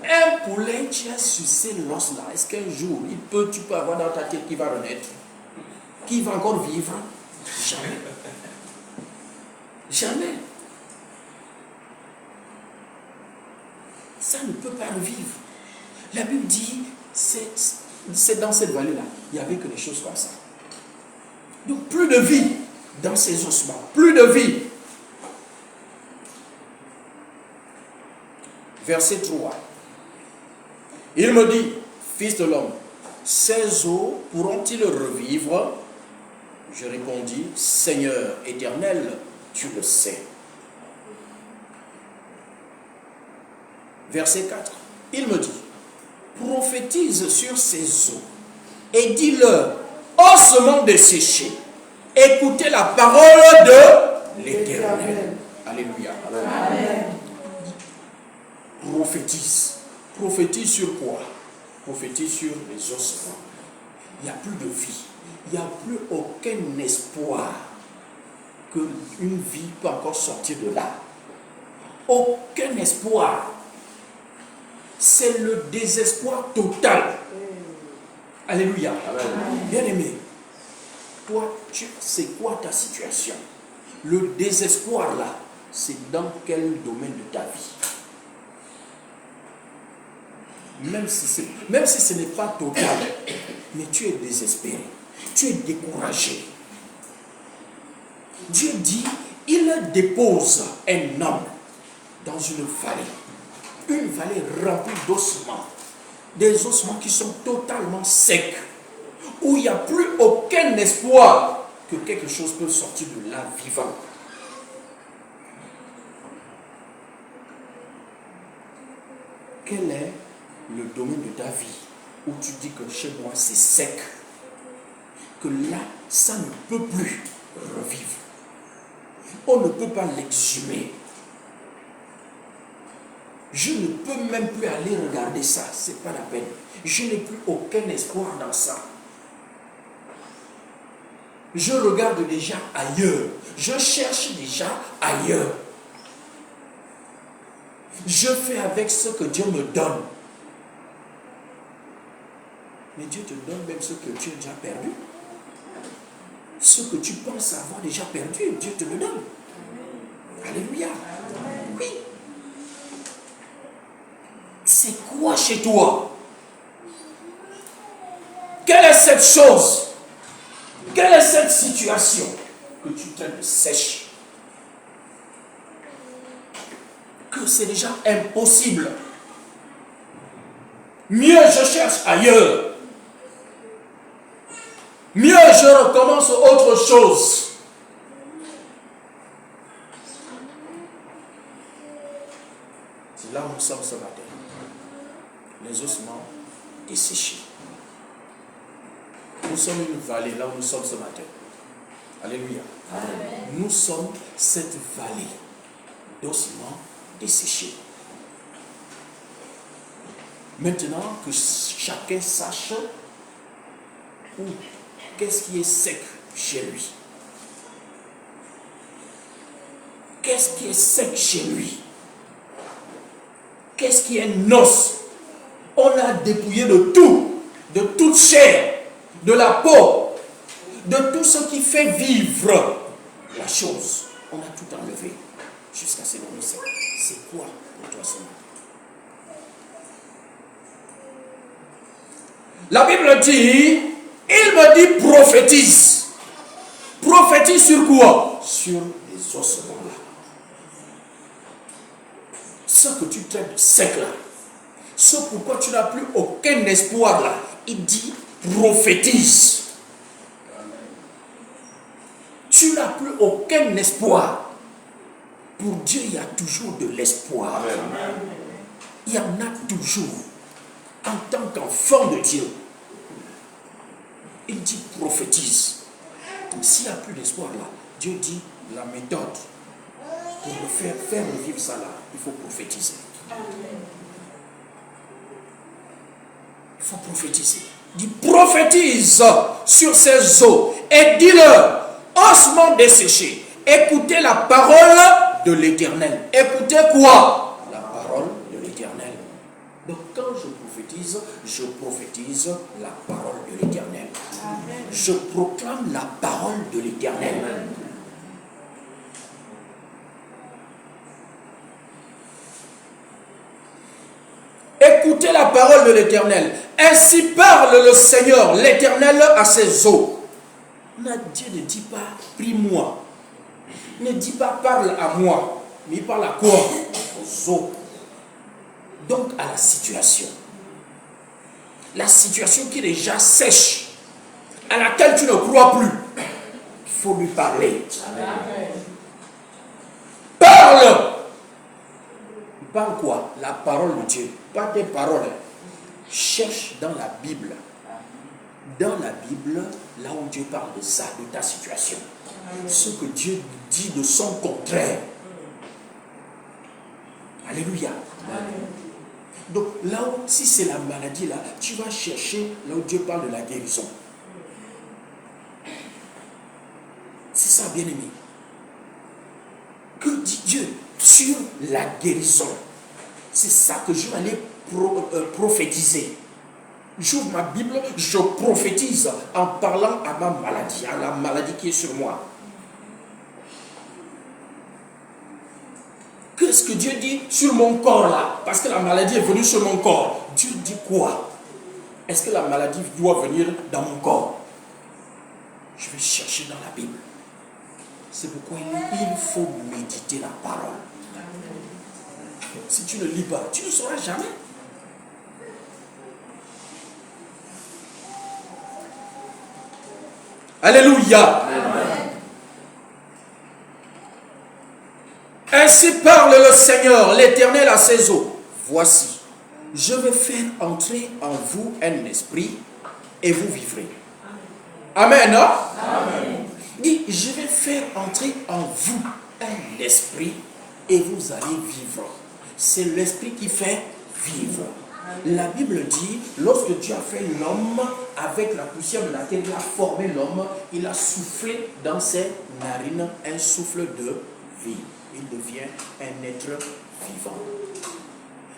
Un poulet, tu as sucé l'os là. Est-ce qu'un jour, tu peux avoir dans ta tête qui va renaître? Qui va encore vivre? Jamais. Jamais. Ça ne peut pas revivre. La Bible dit, c'est dans cette vallée-là, il n'y avait que des choses comme ça. Donc plus de vie dans ces ossements, plus de vie. Verset 3. Il me dit, fils de l'homme, ces os pourront-ils revivre? Je répondis, Seigneur éternel, tu le sais. Verset 4. Il me dit, prophétise sur ces eaux et dis-leur, ossements desséchés, écoutez la parole de l'Éternel. Alléluia. Amen. Prophétise. Prophétise sur quoi? Prophétise sur les ossements. Il n'y a plus de vie. Il n'y a plus aucun espoir. qu'une vie peut encore sortir de là. Aucun espoir. C'est le désespoir total. Alléluia. Bien-aimé, toi, c'est quoi ta situation? Le désespoir là, c'est dans quel domaine de ta vie? Même si ce n'est pas total, mais tu es désespéré, tu es découragé. Dieu dit, il dépose un homme dans une vallée remplie d'ossements, des ossements qui sont totalement secs, où il n'y a plus aucun espoir que quelque chose peut sortir de là vivant. Quel est le domaine de ta vie où tu dis que chez moi c'est sec, que là ça ne peut plus revivre, on ne peut pas l'exhumer, je ne peux même plus aller regarder ça, c'est pas la peine, je n'ai plus aucun espoir dans ça, je regarde déjà ailleurs, je cherche déjà ailleurs, je fais avec ce que Dieu me donne. Mais Dieu te donne même ce que tu as déjà perdu. Ce que tu penses avoir déjà perdu, Dieu te le donne. Alléluia. Oui. C'est quoi chez toi? Quelle est cette chose? Quelle est cette situation que tu traites de sèche? Que c'est déjà impossible. Mieux je cherche ailleurs. Mieux je recommence autre chose. C'est là où nous sommes ce matin. Les ossements desséchés. Nous sommes une vallée là où nous sommes ce matin. Alléluia. Amen. Nous sommes cette vallée d'ossements desséchés. Maintenant que chacun sache où, qu'est-ce qui est sec chez lui. Qu'est-ce qui est sec chez lui? Qu'est-ce qui est noce? On a dépouillé de tout, de toute chair, de la peau, de tout ce qui fait vivre la chose. On a tout enlevé jusqu'à ce moment. C'est quoi pour toi ce matin? La Bible dit, il me dit prophétise. Prophétise sur quoi? Sur les ossements là. Ce que tu traites de sec là. Ce pourquoi tu n'as plus aucun espoir là. Il dit prophétise. Tu n'as plus aucun espoir. Pour Dieu, il y a toujours de l'espoir. Il y en a toujours. En tant qu'enfant de Dieu, il dit prophétise. Donc s'il n'y a plus d'espoir là, Dieu dit la méthode pour le faire revivre ça là, il faut prophétiser. Il faut prophétiser. Il dit prophétise sur ces eaux et dis-leur, ossements desséchés, écoutez la parole de l'Éternel. Écoutez quoi? La parole de l'Éternel. Donc quand je prophétise la parole de l'Éternel. Je proclame la parole de l'Éternel. Écoutez la parole de l'Éternel. Ainsi parle le Seigneur, l'Éternel, à ses eaux. Dieu ne dit pas, prie-moi. Ne dit pas, parle à moi. Mais il parle à quoi? Aux eaux. Donc à la situation. La situation qui est déjà sèche, à laquelle tu ne crois plus, il faut lui parler. Amen. Parle. Il parle quoi? La parole de Dieu, pas des paroles. Cherche dans la Bible. Dans la Bible, là où Dieu parle de ça, de ta situation. Amen. Ce que Dieu dit de son contraire. Alléluia. Amen. Donc là où, si c'est la maladie là, tu vas chercher là où Dieu parle de la guérison. C'est ça, bien-aimé. dit Dieu, sur la guérison. C'est ça que je vais aller prophétiser. J'ouvre ma Bible, je prophétise en parlant à ma maladie, à la maladie qui est sur moi. Qu'est-ce que Dieu dit sur mon corps là? Parce que la maladie est venue sur mon corps. Dieu dit quoi? Est-ce que la maladie doit venir dans mon corps? Je vais chercher dans la Bible. C'est pourquoi il faut méditer la parole. Si tu ne lis pas, tu ne sauras jamais. Alléluia. Amen. Ainsi parle le Seigneur, l'Éternel à ses eaux. Voici, je vais faire entrer en vous un esprit et vous vivrez. Amen. Hein? Amen. Dit, je vais faire entrer en vous un esprit et vous allez vivre. C'est l'esprit qui fait vivre. La Bible dit, lorsque Dieu a fait l'homme, avec la poussière de laquelle il a formé l'homme, il a soufflé dans ses narines un souffle de vie. Il devient un être vivant.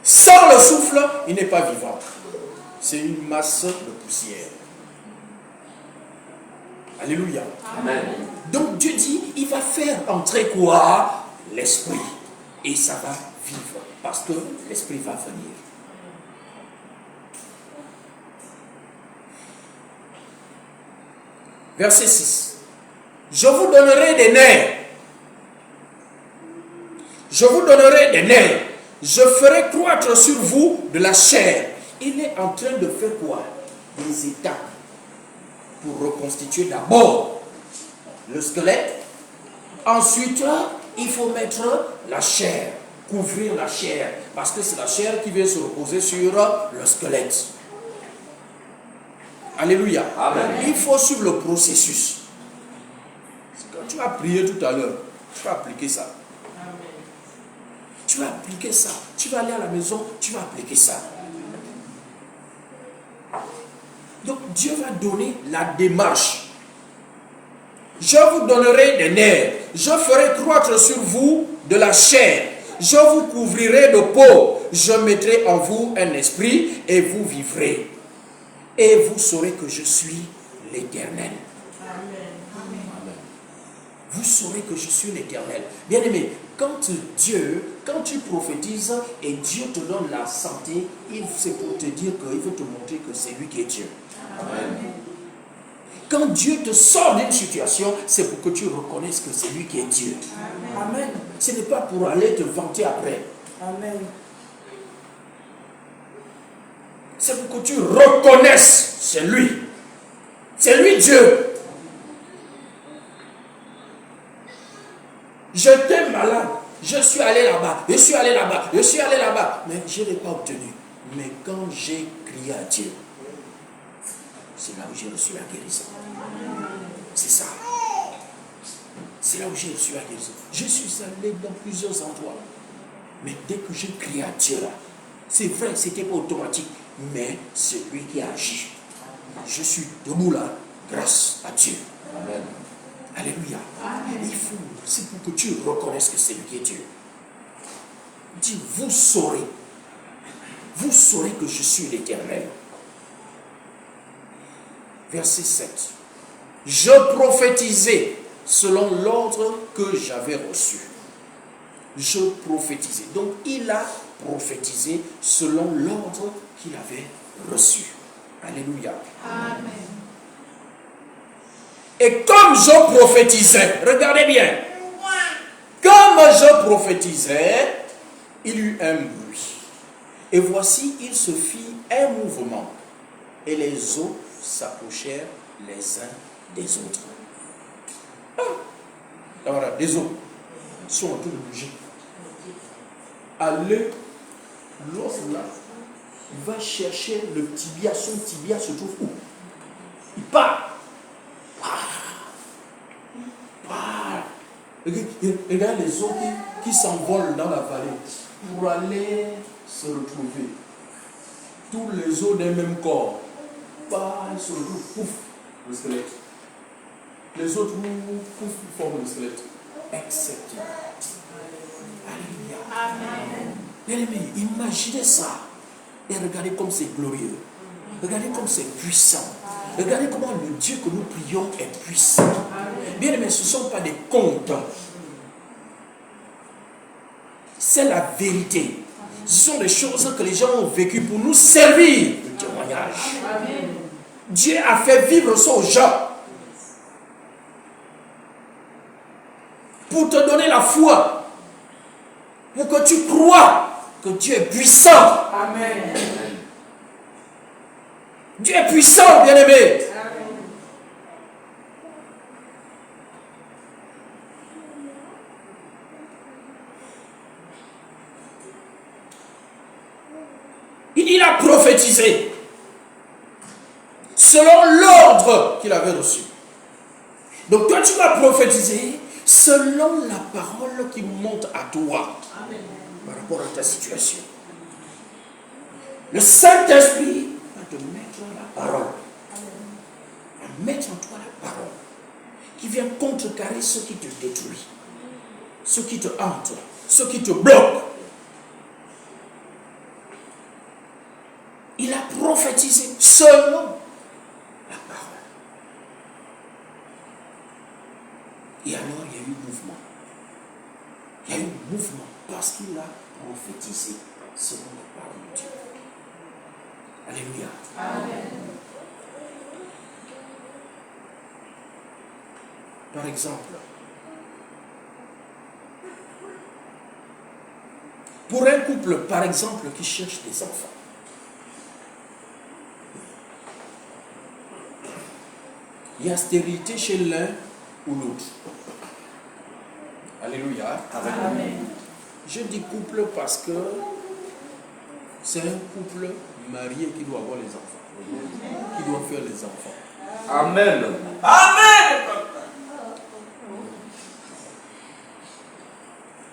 Sans le souffle, il n'est pas vivant. C'est une masse de poussière. Alléluia. Amen. Donc Dieu dit, il va faire entrer quoi? L'esprit. Et ça va vivre. Parce que l'esprit va venir. Verset 6. Je vous donnerai des nerfs. Je vous donnerai des nerfs. Je ferai croître sur vous de la chair. Il est en train de faire quoi? Des étapes pour reconstituer d'abord le squelette. Ensuite, il faut mettre la chair, couvrir la chair, parce que c'est la chair qui vient se reposer sur le squelette. Alléluia. Amen. Il faut suivre le processus. Quand tu vas prier tout à l'heure, tu vas appliquer ça. Amen. Tu vas appliquer ça. Tu vas aller à la maison, tu vas appliquer ça. Donc Dieu va donner la démarche. Je vous donnerai des nerfs. Je ferai croître sur vous de la chair. Je vous couvrirai de peau. Je mettrai en vous un esprit et vous vivrez. Et vous saurez que je suis l'Éternel. Amen. Vous saurez que je suis l'Éternel. Bien-aimé, quand tu prophétises et Dieu te donne la santé, c'est pour te dire qu'il veut te montrer que c'est lui qui est Dieu. Amen. Quand Dieu te sort d'une situation, c'est pour que tu reconnaisses que c'est lui qui est Dieu. Amen. Amen. Ce n'est pas pour aller te vanter après. Amen. C'est pour que tu reconnaisses, c'est lui. C'est lui Dieu. J'étais malade. Je suis allé là-bas. Je suis allé là-bas. Je suis allé là-bas. Mais je n'ai pas obtenu. Mais quand j'ai crié à Dieu, c'est là où j'ai reçu la guérison. C'est ça. C'est là où j'ai reçu la guérison. Je suis allé dans plusieurs endroits. Mais dès que j'ai crié à Dieu là, c'est vrai, c'était pas automatique. Mais c'est lui qui a agi. Je suis debout là, grâce à Dieu. Amen. Alléluia. Amen. C'est pour que tu reconnaisses que c'est lui qui est Dieu. Dis, vous saurez que je suis l'Éternel. Verset 7. Je prophétisais selon l'ordre que j'avais reçu. Je prophétisais. Donc il a prophétisé selon l'ordre qu'il avait reçu. Alléluia. Amen. Et comme je prophétisais, regardez bien, comme je prophétisais, il y eut un bruit. Et voici, il se fit un mouvement. Et les eaux s'approchèrent les uns des autres. Ah, voilà, les eaux sont en train de bouger. Allez, l'os là, il va chercher le tibia. Son tibia se trouve où? Il part. Regarde les eaux qui s'envolent dans la vallée pour aller se retrouver. Tous les os d'un même corps. Ils se retrouvent, pouf, le squelette. Les autres, pouf, forment le squelette. Excepté Alléluia. Bien-aimés, imaginez ça. Et regardez comme c'est glorieux. Regardez comme c'est puissant. Regardez comment le Dieu que nous prions est puissant. Bien-aimés, ce ne sont pas des contes. C'est la vérité. Ce sont des choses que les gens ont vécues pour nous servir de témoignage. Dieu a fait vivre ça aux gens. Pour te donner la foi. Pour que tu crois que Dieu est puissant. Amen. Dieu est puissant, bien-aimé. Il a prophétisé selon l'ordre qu'il avait reçu. Donc toi, tu vas prophétiser selon la parole qui monte à toi. Amen. Par rapport à ta situation. Le Saint-Esprit va te mettre la parole. Va mettre en toi la parole qui vient contrecarrer ce qui te détruit, ce qui te hante, ce qui te bloque. Il a prophétisé selon la parole. Et alors, il y a eu mouvement. Il y a eu mouvement parce qu'il a prophétisé selon la parole de Dieu. Alléluia. Amen. Par exemple, pour un couple, par exemple, qui cherche des enfants, il y a stérilité chez l'un ou l'autre. Alléluia. Amen. Je dis couple parce que c'est un couple marié qui doit avoir les enfants, qui doit faire les enfants. Amen. Amen.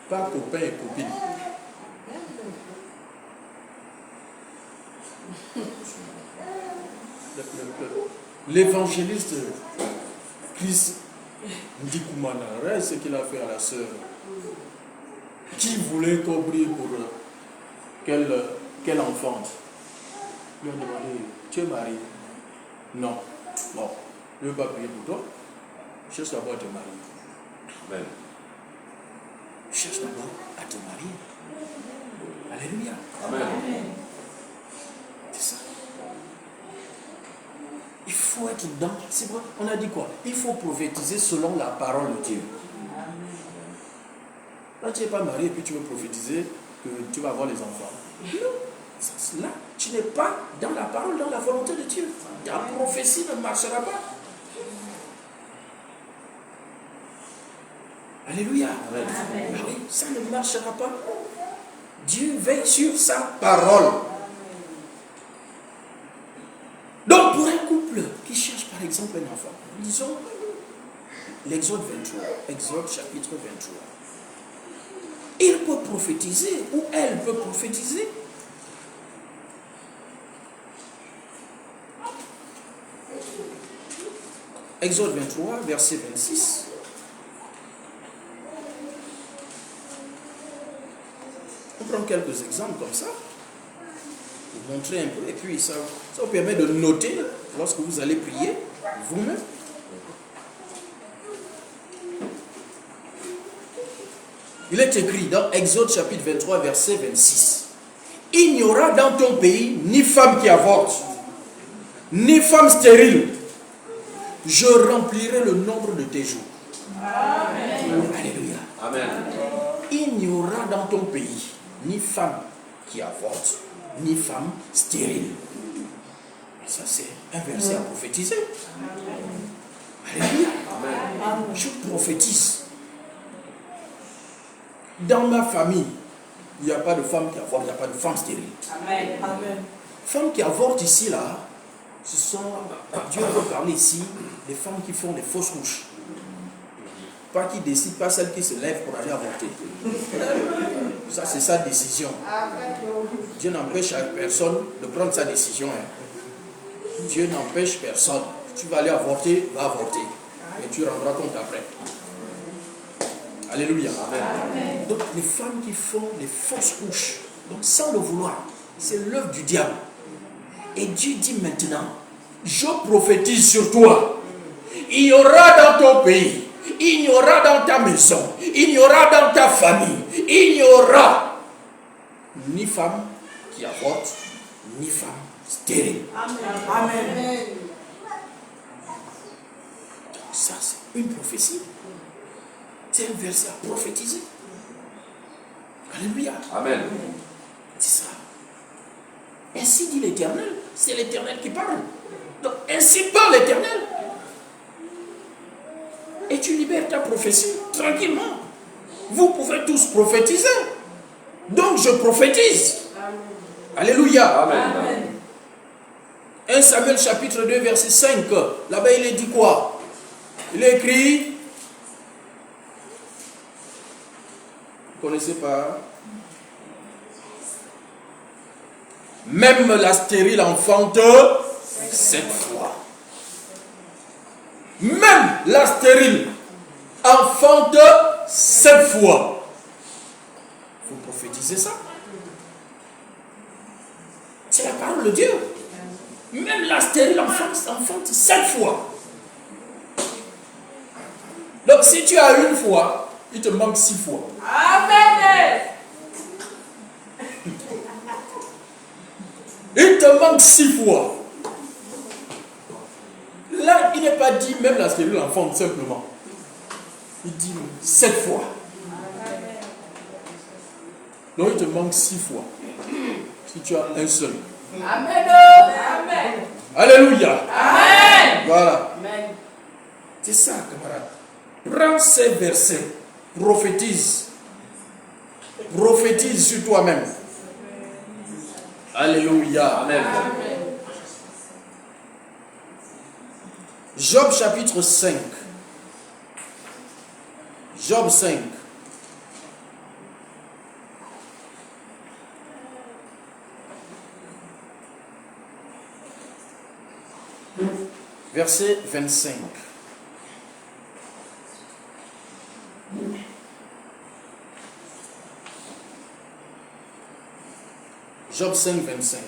Pas copain et copine. L'évangéliste Chris Ndikoumana, ce qu'il a fait à la sœur, qui voulait qu'on prie pour qu'elle enfante. Il lui a demandé, tu es marié? Non. Bon, je ne vais pas prier pour toi. Cherche d'abord à te marier. Amen. Cherche d'abord à te marier. Alléluia. Amen. C'est ça. Il faut être dans. C'est vrai, on a dit quoi? Il faut prophétiser selon la parole de Dieu. Là, tu n'es pas marié et puis tu veux prophétiser que tu vas avoir les enfants. Non. Là, tu n'es pas dans la parole, dans la volonté de Dieu. Ta prophétie ne marchera pas. Alléluia. Amen. Ah oui, ça ne marchera pas. Dieu veille sur sa parole. Donc, pour un couple qui cherche par exemple un enfant, lisons l'Exode 23, Exode chapitre 23. Il peut prophétiser ou elle peut prophétiser. Exode 23, verset 26. On prend quelques exemples comme ça, pour montrer un peu, et puis ça vous permet de noter lorsque vous allez prier vous-même. Il est écrit dans Exode chapitre 23, verset 26. Il n'y aura dans ton pays ni femme qui avorte, ni femme stérile. Je remplirai le nombre de tes jours. Amen. Alléluia. Amen. Il n'y aura dans ton pays ni femme qui avorte, ni femme stérile. Et ça, c'est un verset à prophétiser. Alléluia. Amen. Je prophétise. Dans ma famille, il n'y a pas de femme qui avorte, il n'y a pas de femme stérile. Amen. Amen. Femmes qui avortent ici, là, ce sont, Dieu veut parler ici, des femmes qui font des fausses couches. Pas qui décident, pas celles qui se lèvent pour aller avorter. Ça, c'est sa décision. Dieu n'empêche personne de prendre sa décision. Dieu n'empêche personne. Tu vas aller avorter, va avorter. Et tu rendras compte après. Alléluia. Amen. Donc les femmes qui font des fausses couches, donc sans le vouloir, c'est l'œuvre du diable. Et Dieu dit maintenant, je prophétise sur toi. Il y aura dans ton pays, il y aura dans ta maison, il y aura dans ta famille, il n'y aura ni femme qui avorte, ni femme stérile. Amen. Ça, c'est une prophétie. C'est un verset à prophétiser. Alléluia. Amen. C'est ça. Ainsi dit l'Éternel. C'est l'Éternel qui parle. Donc, ainsi parle l'Éternel. Et tu libères ta prophétie tranquillement. Vous pouvez tous prophétiser. Donc, je prophétise. Alléluia. Amen. 1 Samuel chapitre 2 verset 5. Là-bas, il est dit quoi? Il est écrit. Vous ne connaissez pas? Même la stérile enfante 7 fois. Même la stérile enfante 7 fois. Vous prophétisez ça? C'est la parole de Dieu. Même la stérile enfante 7 fois. Donc si tu as une fois, il te manque 6 fois. Amen. Il te manque 6 fois. Là, il n'est pas dit même la stérile enfante simplement. Il dit 7 fois. Donc il te manque 6 fois. Si tu as un seul. Amen. Amen. Alléluia. Amen. Voilà. Amen. C'est ça, camarade. Prends ces versets. Prophétise. Prophétise sur toi-même. Alléluia. Amen. Job chapitre 5. Job 5. Verset 25. Job 5, 25.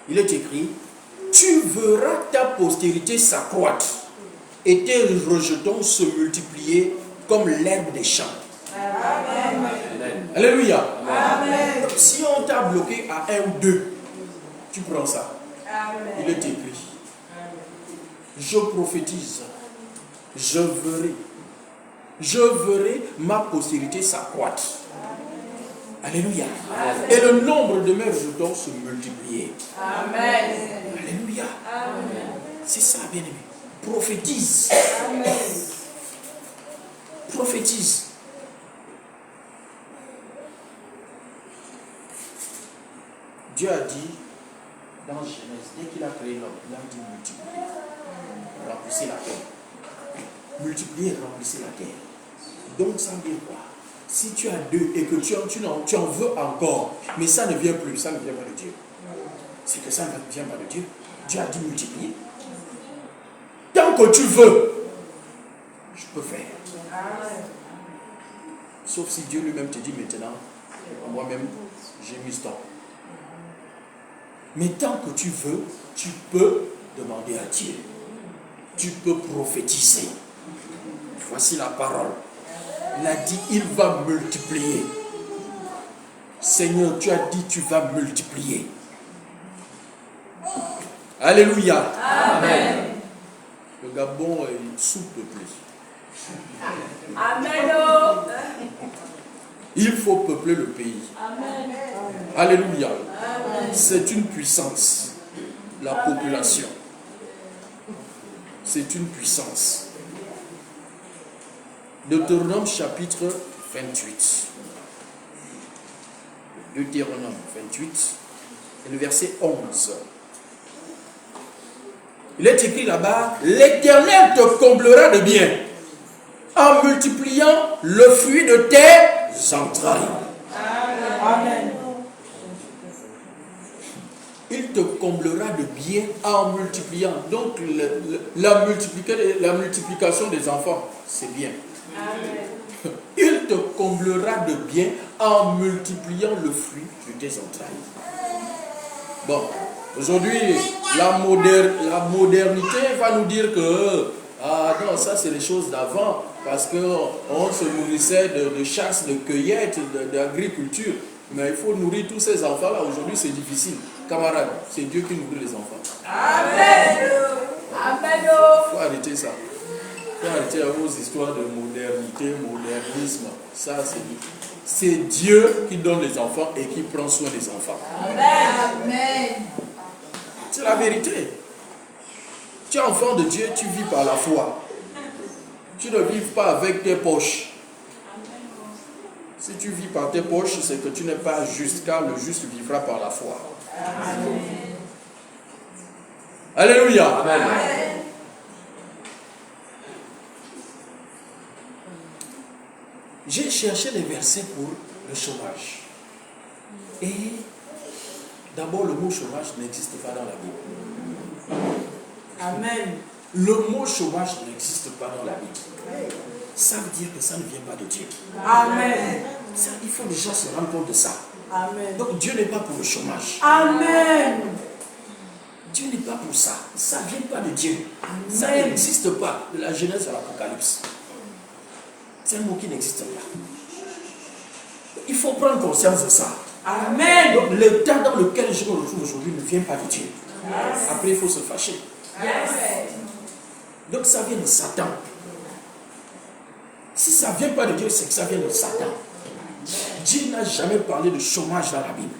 Il est écrit, tu verras ta postérité s'accroître et tes rejetons se multiplier comme l'herbe des champs. Amen. Alléluia. Amen. Si on t'a bloqué à 1 ou 2, tu prends ça. Amen. Il est écrit. Je prophétise. Je verrai ma postérité s'accroître. Alléluia. Et le nombre de mes rejetons se multiplier. Amen. Alléluia. Amen. C'est ça, bien-aimé. Prophétise. Amen. Prophétise. Dieu a dit dans Genèse, dès qu'il a créé l'homme, il a dit multiplier. Remplissez la terre. Multiplier, remplissez la terre. Donc ça veut dire quoi? Si tu as 2 et que tu en veux encore, mais ça ne vient plus, ça ne vient pas de Dieu. C'est que ça ne vient pas de Dieu. Dieu a dit multiplier. Tant que tu veux, je peux faire. Sauf si Dieu lui-même te dit maintenant, moi-même, j'ai mis ce temps. Mais tant que tu veux, tu peux demander à Dieu. Tu peux prophétiser. Voici la parole. Il a dit, il va multiplier. Seigneur, tu as dit, tu vas multiplier. Alléluia. Amen. Le Gabon est sous-peuplé. Amen. Il faut peupler le pays. Amen. Alléluia. Amen. C'est une puissance. La population. C'est une puissance. Deutéronome chapitre 28. Deutéronome 28. Et le verset 11. Il est écrit là-bas, l'Éternel te comblera de bien en multipliant le fruit de tes entrailles. Amen. Il te comblera de bien en multipliant. Donc la multiplication des enfants, c'est bien. Il te comblera de bien en multipliant le fruit de tes entrailles. Bon, aujourd'hui, la modernité va nous dire que ah non, ça c'est les choses d'avant, parce qu'on se nourrissait de chasse, de cueillette, d'agriculture. Mais il faut nourrir tous ces enfants-là. Aujourd'hui, c'est difficile. Camarades, c'est Dieu qui nourrit les enfants. Amen. Amen. Il faut arrêter ça. Il faut arrêter vos histoires de modernité, modernisme. Ça, c'est Dieu qui donne les enfants et qui prend soin des enfants. Amen. C'est la vérité. Tu es enfant de Dieu, tu vis par la foi. Tu ne vis pas avec tes poches. Si tu vis par tes poches, c'est que tu n'es pas juste, car le juste vivra par la foi. Amen. Alléluia. Amen. J'ai cherché les versets pour le chômage. Et d'abord, le mot chômage n'existe pas dans la Bible. Amen. Le mot chômage n'existe pas dans la Bible. Ça veut dire que ça ne vient pas de Dieu. Amen. Ça, il faut déjà se rendre compte de ça. Amen. Donc Dieu n'est pas pour le chômage. Amen. Dieu n'est pas pour ça. Ça ne vient pas de Dieu. Ça Amen. n'existe pas. De la Genèse à l'Apocalypse. C'est un mot qui n'existe pas. Il faut prendre conscience de ça. Amen. Donc l'état dans lequel je me retrouve aujourd'hui ne vient pas de Dieu. Après, il faut se fâcher. Donc ça vient de Satan. Si ça ne vient pas de Dieu, c'est que ça vient de Satan. Dieu n'a jamais parlé de chômage dans la Bible.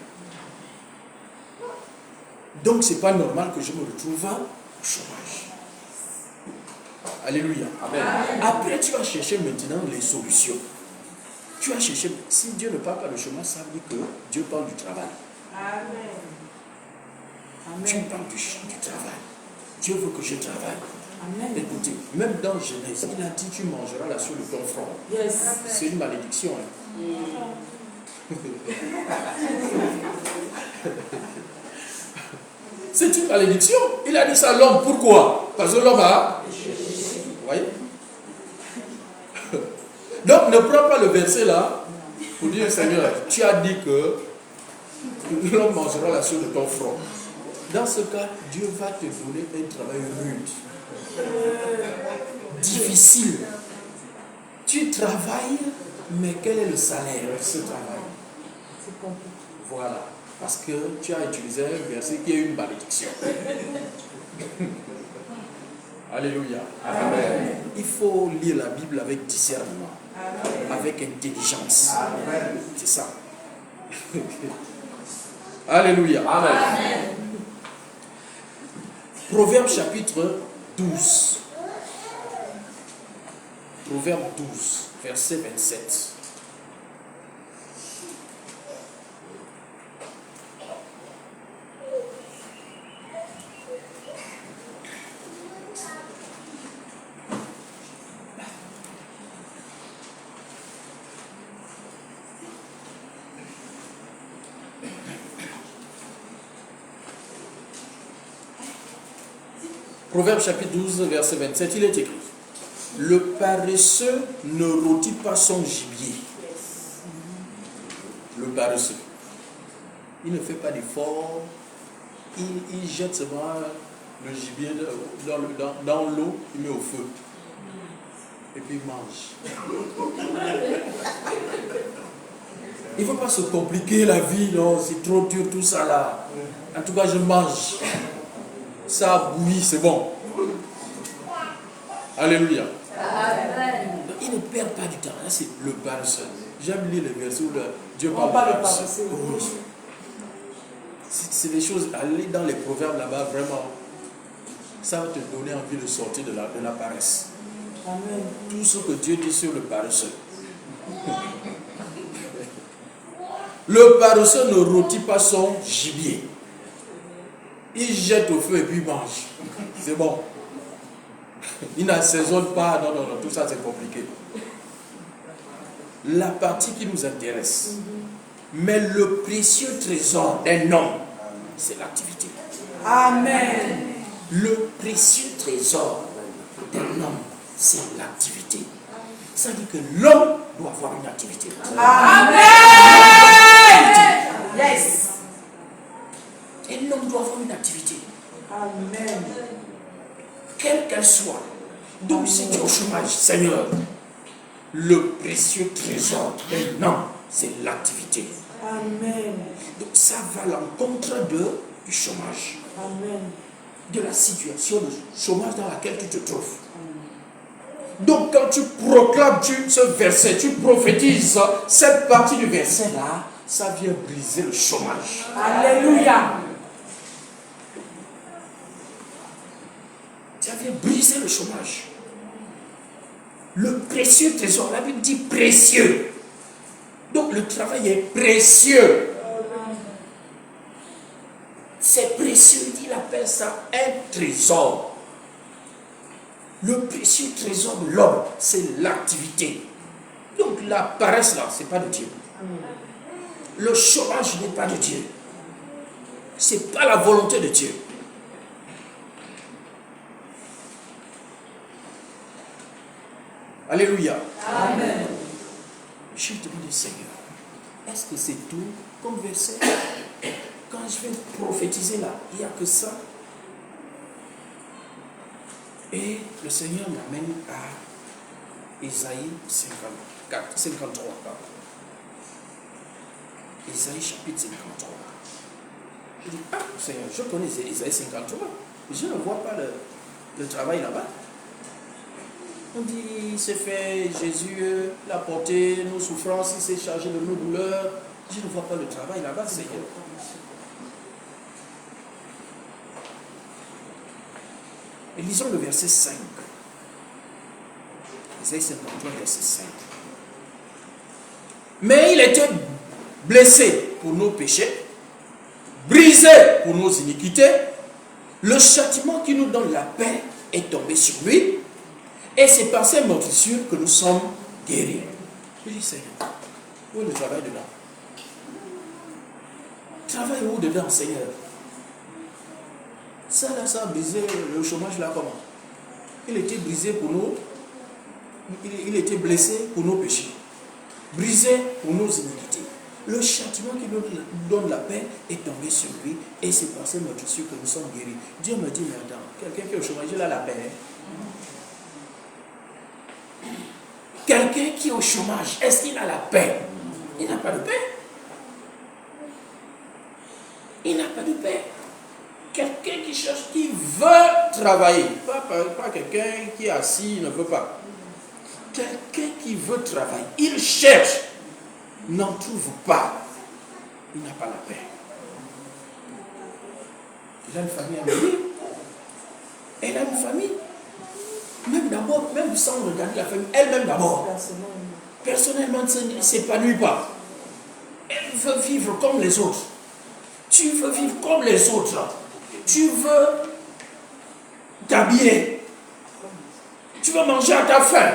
Donc ce n'est pas normal que je me retrouve au chômage. Alléluia. Amen. Après, tu vas chercher maintenant les solutions. Tu vas chercher, si Dieu ne parle pas de chômage, ça veut dire que Dieu parle du travail. Amen. Dieu Amen. parle du travail. Dieu veut que je travaille. Amen. Écoutez, même dans Genèse, il a dit tu mangeras la sueur de ton front. Yes. C'est une malédiction. Hein. C'est une malédiction. Il a dit ça à l'homme. Pourquoi? Parce que l'homme a... Vous voyez? Donc ne prends pas le verset là pour dire Seigneur, tu as dit que l'homme mangera la sueur de ton front. Dans ce cas, Dieu va te donner un travail rude, difficile. Tu travailles, mais quel est le salaire de ce travail? C'est compliqué. Voilà. Parce que tu as utilisé un verset qui est une malédiction. Alléluia. Amen. Il faut lire la Bible avec discernement, Amen. avec intelligence. Amen. C'est ça. Alléluia. Amen. Proverbe chapitre 12. Proverbe 12, verset 27. Proverbe chapitre 12, verset 27, il est écrit: le paresseux ne rôtit pas son gibier. Le paresseux. Il ne fait pas d'effort. Il jette seulement le gibier dans l'eau, il met au feu. Et puis il mange. Il ne faut pas se compliquer la vie, non, c'est trop dur tout ça là. En tout cas, je mange. Ça a bouilli, c'est bon. Alléluia. Amen. Il ne perd pas du temps. Là, c'est le paresseux. J'aime lire les versets où Dieu On parle parle de de paresseux. paresseux. Oui. C'est des choses, aller dans les proverbes là-bas, vraiment, ça va te donner envie de sortir de la paresse. Amen. Tout ce que Dieu dit sur le paresseux. Le paresseux ne rôtit pas son gibier. Il jette au feu et puis il mange. C'est bon. Il n'assaisonne pas. Non, tout ça c'est compliqué. La partie qui nous intéresse. Mais le précieux trésor d'un homme, c'est l'activité. Amen. Le précieux trésor d'un homme, c'est l'activité. Ça dit que l'homme doit avoir une activité. Amen. Yes. Et l'homme doit avoir une activité. Amen. Quelle qu'elle soit. Donc si tu es au chômage, Seigneur, le précieux trésor d'un homme, c'est l'activité. Amen. Donc ça va à l'encontre du chômage. Amen. De la situation de chômage dans laquelle tu te trouves. Donc quand tu proclames ce verset, tu prophétises cette partie du verset là, ça vient briser le chômage. Alléluia. Ça vient briser le chômage. Le précieux trésor, la Bible dit précieux. Donc le travail est précieux. C'est précieux, il appelle ça un trésor. Le précieux trésor de l'homme, c'est l'activité. Donc la paresse là, c'est pas de Dieu. Le chômage n'est pas de Dieu. C'est pas la volonté de Dieu. Alléluia. Amen. Je te demande, Seigneur, est-ce que c'est tout comme verset? Quand je vais prophétiser là, il n'y a que ça. Et le Seigneur m'amène à Ésaïe 53. Ésaïe chapitre 53. Je dis, ah Seigneur, je connais Ésaïe 53. Je ne vois pas le travail là-bas. On dit, il s'est fait, Jésus l'a porté, nos souffrances, il s'est chargé de nos douleurs. Je ne vois pas le travail là-bas, Seigneur. Et lisons le verset 5. Ésaïe 53, verset 5. Mais il était blessé pour nos péchés, brisé pour nos iniquités. Le châtiment qui nous donne la paix est tombé sur lui. Et c'est par ces meurtrissures que nous sommes guéris. Je dis, Seigneur, où est le travail dedans? Travail où dedans, Seigneur? Ça là, ça a brisé le chômage là comment? Il était brisé pour nous. Il était blessé pour nos péchés. Brisé pour nos iniquités. Le châtiment qui nous donne la paix est tombé sur lui. Et c'est par ces meurtrissures que nous sommes guéris. Dieu me dit, mais attends, quelqu'un qui est au chômage, il a la paix. Quelqu'un qui est au chômage, est-ce qu'il a la paix? Il n'a pas de paix. Il n'a pas de paix. Quelqu'un qui cherche, qui veut travailler. Pas quelqu'un qui est assis, il ne veut pas. Quelqu'un qui veut travailler. Il cherche, n'en trouve pas. Il n'a pas la paix. Il a une famille à nourrir. Elle a une famille. Même d'abord, même sans regarder la famille, elle-même d'abord. Personnellement, elle ne s'épanouit pas. Elle veut vivre comme les autres. Tu veux vivre comme les autres. Tu veux t'habiller. Tu veux manger à ta faim.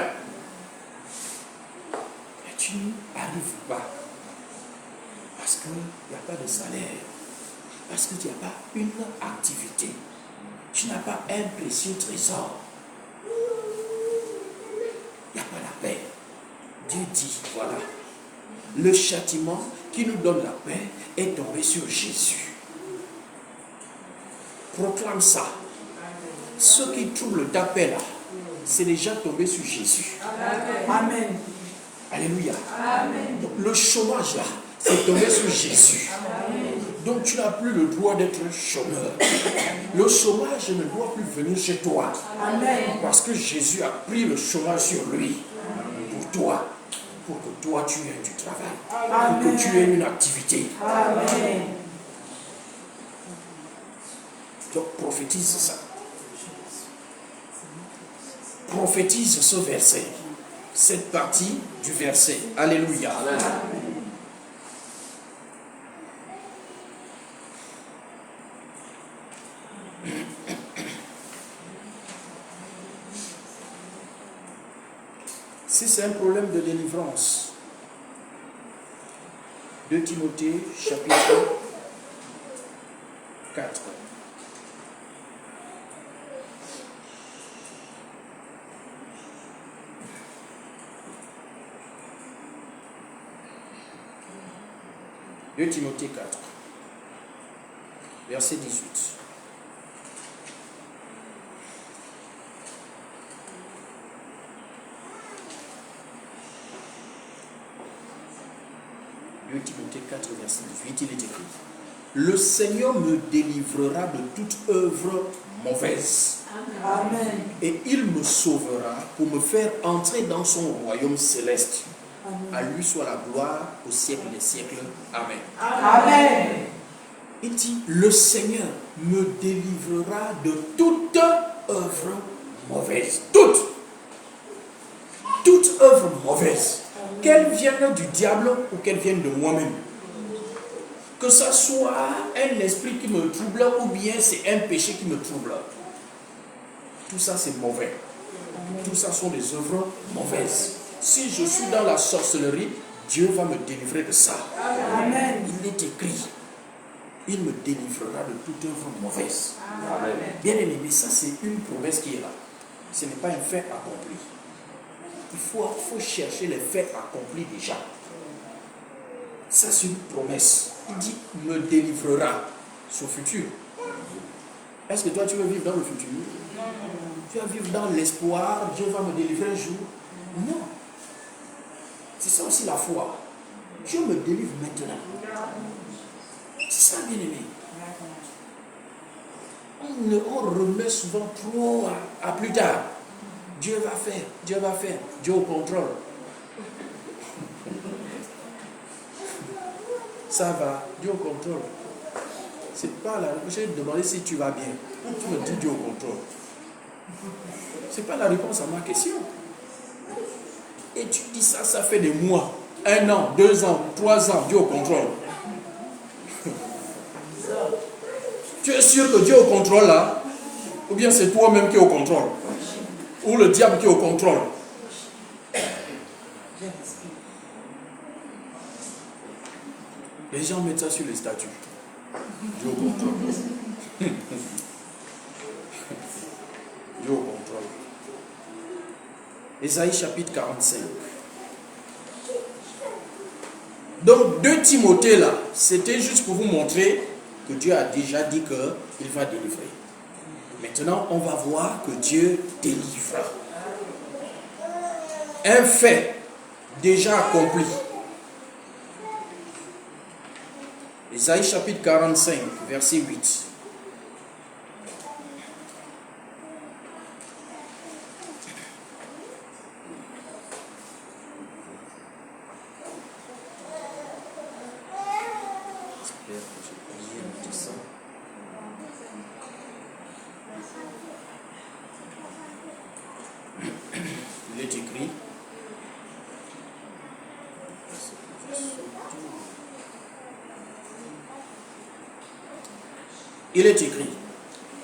Mais tu n'y arrives pas. Parce qu'il n'y a pas de salaire. Parce que tu n'as pas une activité. Tu n'as pas un précieux trésor. Il n'y a pas la paix. Dieu dit, voilà, le châtiment qui nous donne la paix est tombé sur Jésus. Proclame ça. Ceux qui trouvent ta paix là, c'est déjà tombé sur Jésus. Amen. Alléluia. Amen. Donc, le chômage là, c'est tombé sur Jésus. Donc tu n'as plus le droit d'être chômeur. Le chômage ne doit plus venir chez toi. Amen. Parce que Jésus a pris le chômage sur lui. Pour toi. Pour que toi tu aies du travail. Amen. Pour que tu aies une activité. Amen. Donc prophétise ça. Prophétise ce verset. Cette partie du verset. Alléluia. Amen. Si c'est un problème de délivrance, 2 Timothée, chapitre 4. 2 Timothée 4, verset 18. Timothée 4, verset 18, il est écrit: le Seigneur me délivrera de toute œuvre mauvaise. Amen. Et il me sauvera pour me faire entrer dans son royaume céleste. À lui soit la gloire au siècle des siècles. Amen. Amen. Il dit: le Seigneur me délivrera de toute œuvre mauvaise. Toute œuvre mauvaise. Qu'elle vienne du diable ou qu'elle vienne de moi-même. Que ce soit un esprit qui me trouble ou bien c'est un péché qui me trouble. Tout ça c'est mauvais. Tout ça sont des œuvres mauvaises. Si je suis dans la sorcellerie, Dieu va me délivrer de ça. Amen. Il est écrit: il me délivrera de toute œuvre mauvaise. Amen. Bien aimé, mais ça c'est une promesse qui est là. Ce n'est pas un fait accompli. Il faut chercher les faits accomplis déjà. Ça c'est une promesse. Il dit: me délivrera. C'est au futur. Est-ce que toi tu veux vivre dans le futur? Tu vas vivre dans l'espoir, Dieu va me délivrer un jour? Non. C'est ça aussi la foi. Dieu me délivre maintenant. C'est ça, bien aimé. On remet souvent trop à plus tard. Dieu va faire, Dieu va faire, Dieu au contrôle. Ça va, Dieu au contrôle. C'est pas là. J'ai demandé si tu vas bien. Tu me dis Dieu au contrôle. C'est pas la réponse à ma question. Et tu dis ça, ça fait des mois, 1 an, 2 ans, 3 ans, Dieu au contrôle. Tu es sûr que Dieu est au contrôle là? Ou bien c'est toi-même qui es au contrôle? Ou le diable qui est au contrôle? Les gens mettent ça sur les statues. Dieu au contrôle. Dieu au contrôle. Ésaïe chapitre 45. Donc 2 Timothée là, c'était juste pour vous montrer que Dieu a déjà dit qu'il va délivrer. Maintenant, on va voir que Dieu délivre. Un fait déjà accompli. Ésaïe chapitre 45, verset 8. Il est écrit: il est écrit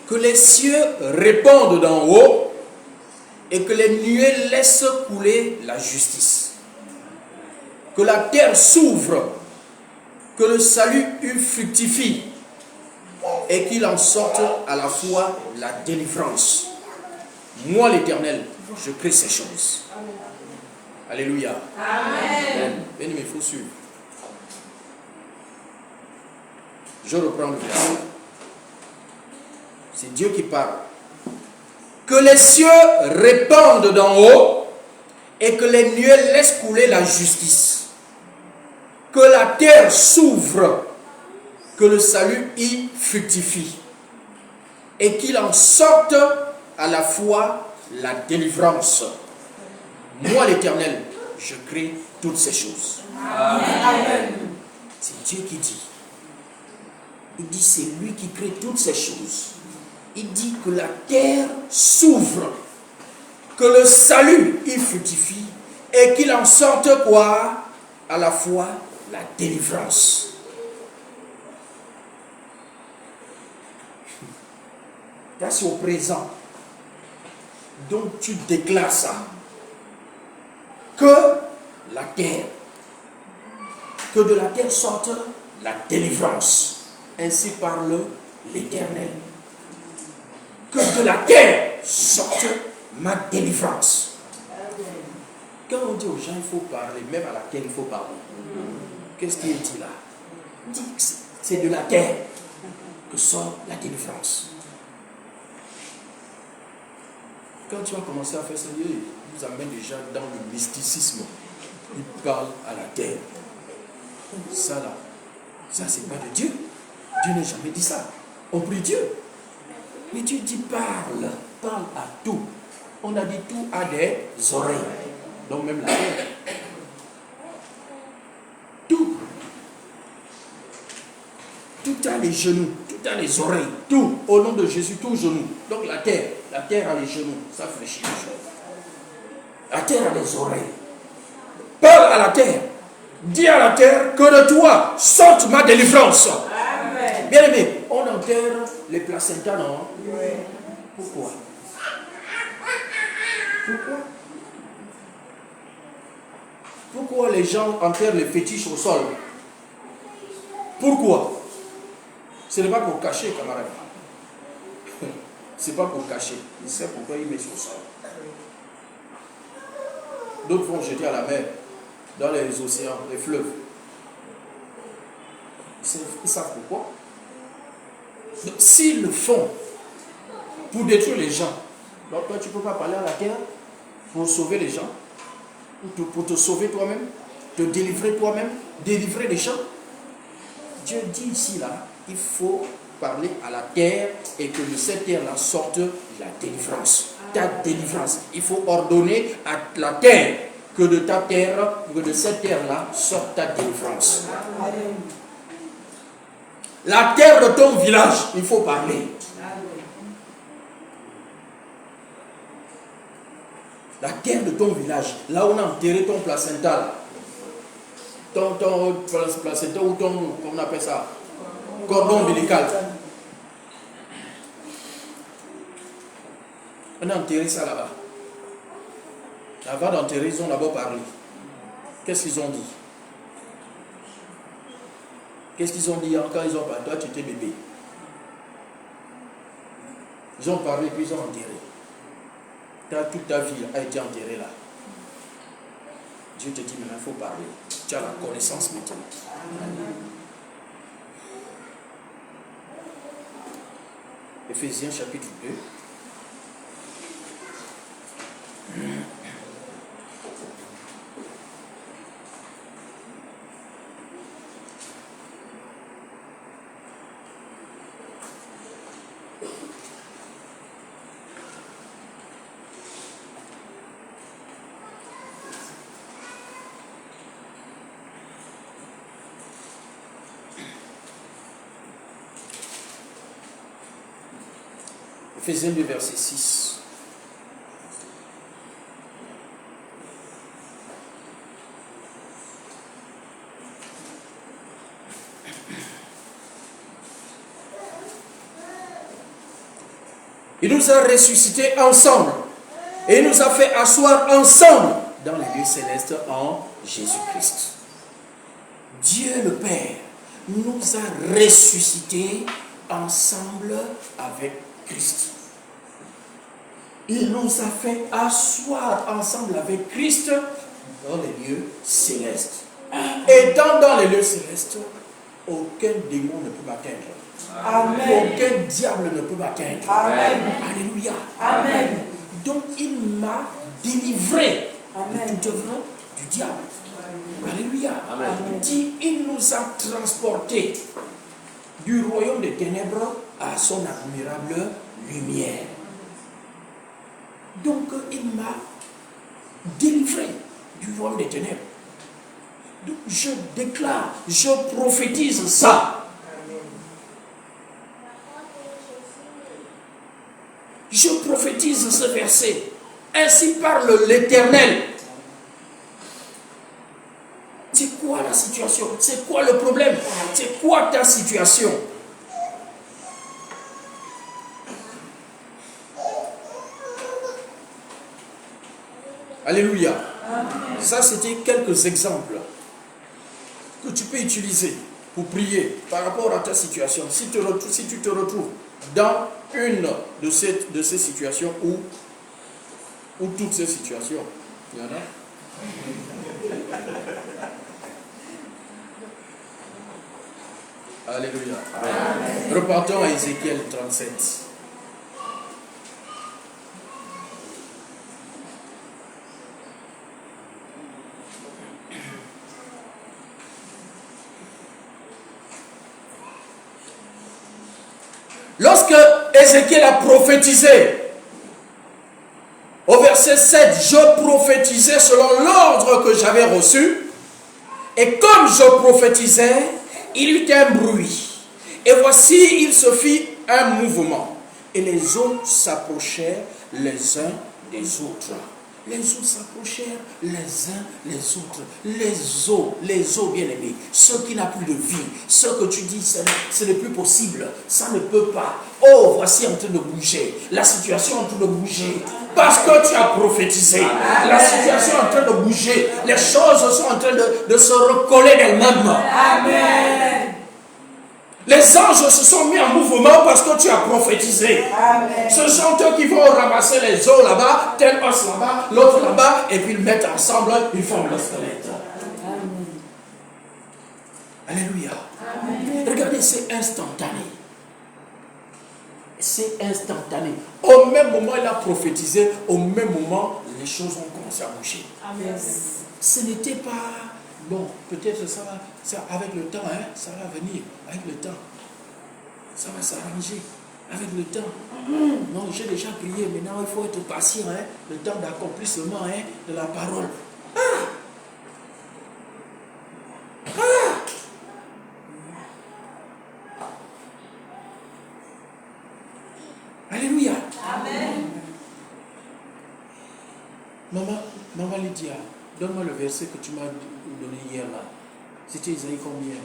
que les cieux répandent d'en haut et que les nuées laissent couler la justice. Que la terre s'ouvre, que le salut fructifie et qu'il en sorte à la fois la délivrance. Moi l'Éternel, je crée ces choses. Alléluia. Amen. Bien aimé, il faut suivre. Je reprends le verset. C'est Dieu qui parle. Que les cieux répandent d'en haut et que les nuées laissent couler la justice. Que la terre s'ouvre, que le salut y fructifie et qu'il en sorte à la fois la délivrance. Moi l'Éternel, je crée toutes ces choses. Amen. C'est Dieu qui dit. Il dit c'est lui qui crée toutes ces choses. Il dit que la terre s'ouvre, que le salut y fructifie et qu'il en sorte quoi? À la fois la délivrance. Là c'est au présent. Donc tu déclares ça. Que la terre, que de la terre sorte la délivrance. Ainsi parle l'Éternel. Que de la terre sorte ma délivrance. Quand on dit aux gens il faut parler, même à la terre il faut parler. Qu'est-ce qui est dit là? C'est de la terre que sort la délivrance. Quand tu vas commencer à faire ça, Dieu nous amène déjà dans le mysticisme. Il parle à la terre. Ça là, ça c'est pas de Dieu. Dieu n'a jamais dit ça. On prie Dieu. Mais Dieu dit parle à tout. On a dit tout a des oreilles. Donc même la terre. Tout. Tout a les genoux, tout a les oreilles, tout. Au nom de Jésus, tout genou. Donc la terre a les genoux, ça fléchit les choses. La terre a les oreilles. Parle à la terre. Dis à la terre que de toi sorte ma délivrance. Amen. Bien aimé, on enterre les placentas, non? Oui. Pourquoi? Pourquoi les gens enterrent les fétiches au sol? Pourquoi? Ce n'est pas pour cacher, camarade. Ce n'est pas pour cacher. Il sait pourquoi il met sur le sol. D'autres vont jeter à la mer, dans les océans, les fleuves. Ils savent pourquoi. Donc, s'ils le font pour détruire les gens, donc toi tu ne peux pas parler à la terre pour sauver les gens, pour te sauver toi-même, te délivrer toi-même, délivrer les gens. Dieu dit ici là, il faut parler à la terre et que de cette terre-là sorte la délivrance. Ta délivrance. Il faut ordonner à la terre que de ta terre, que de cette terre-là sorte ta délivrance. La terre de ton village, il faut parler. La terre de ton village, là où on a enterré ton placenta, ton placenta ou ton, comment on appelle ça, cordon ombilical. On a enterré ça là-bas. Avant d'enterrer, ils ont d'abord parlé. Qu'est-ce qu'ils ont dit? Qu'est-ce qu'ils ont dit quand ils ont parlé? Toi, tu étais bébé. Ils ont parlé puis ils ont enterré. Toute ta vie a été enterrée là. Dieu te dit maintenant, il faut parler. Tu as la connaissance maintenant. Éphésiens chapitre 2. Éphésiens 2, verset 6. Il nous a ressuscités ensemble et il nous a fait asseoir ensemble dans les lieux célestes en Jésus-Christ. Dieu le Père nous a ressuscités ensemble avec Christ. Il nous a fait asseoir ensemble avec Christ dans les lieux célestes. Et dans les lieux célestes, aucun démon ne peut m'atteindre. Amen. Aucun diable ne peut m'atteindre. Amen. Alléluia. Amen. Donc il m'a délivré Amen. de toute œuvre du diable. Alléluia. Amen. Dit, il nous a transportés du royaume des ténèbres à son admirable lumière. Donc il m'a délivré du royaume des ténèbres. Donc je déclare, je prophétise ça. Je prophétise ce verset. Ainsi parle l'Éternel. C'est quoi la situation? C'est quoi le problème? C'est quoi ta situation? Alléluia. Amen. Ça, c'était quelques exemples que tu peux utiliser pour prier par rapport à ta situation. Si tu te retrouves dans une de ces situations ou toutes ces situations, il y en a. Alléluia. Amen. Repartons à Ézéchiel 37. Lorsque Ézéchiel a prophétisé, au verset 7, je prophétisais selon l'ordre que j'avais reçu, et comme je prophétisais, il y eut un bruit, et voici, il se fit un mouvement, et les eaux s'approchèrent les uns des autres. Les eaux s'approchèrent les uns les autres. Les eaux bien-aimées, ce qui n'a plus de vie, ce que tu dis, ce n'est plus possible, ça ne peut pas. Oh, voici en train de bouger, la situation est en train de bouger, parce que tu as prophétisé. La situation est en train de bouger, les choses sont en train de se recoller d'elles-mêmes. Amen. Les anges se sont mis en mouvement parce que tu as prophétisé. Amen. Ce sont eux qui vont ramasser les os là-bas, tel os là-bas, l'autre là-bas, et puis ils mettent ensemble, ils forment le squelette. Alléluia. Amen. Regardez, c'est instantané. C'est instantané. Au même moment, il a prophétisé, au même moment, les choses ont commencé à bouger. Amen. Ce n'était pas... Bon, peut-être ça avec le temps, hein, ça va venir, avec le temps. Ça va s'arranger, avec le temps. Non, j'ai déjà prié, maintenant il faut être patient, hein, le temps d'accomplissement, hein, de la parole. Alléluia. Amen. Maman Lydia, donne-moi le verset que tu m'as donné hier là. C'était Isaïe combien?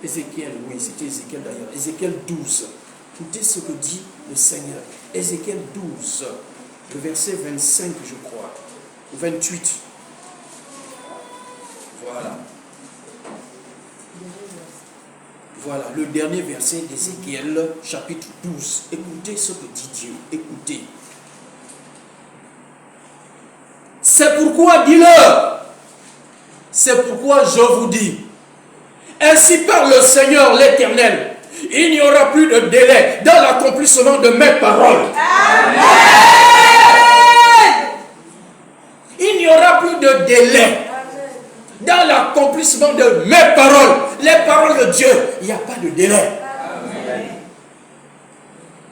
Ézéchiel, oui, c'était Ézéchiel d'ailleurs. Ézéchiel 12. Écoutez ce que dit le Seigneur. Ézéchiel 12, le verset 25, je crois. 28. Voilà. Voilà, le dernier verset d'Ézéchiel, chapitre 12. Écoutez ce que dit Dieu. Écoutez. C'est pourquoi, dis-le. C'est pourquoi je vous dis. Ainsi parle le Seigneur l'Éternel. Il n'y aura plus de délai dans l'accomplissement de mes paroles. Amen. Il n'y aura plus de délai dans l'accomplissement de mes paroles. Les paroles de Dieu, il n'y a pas de délai. Amen.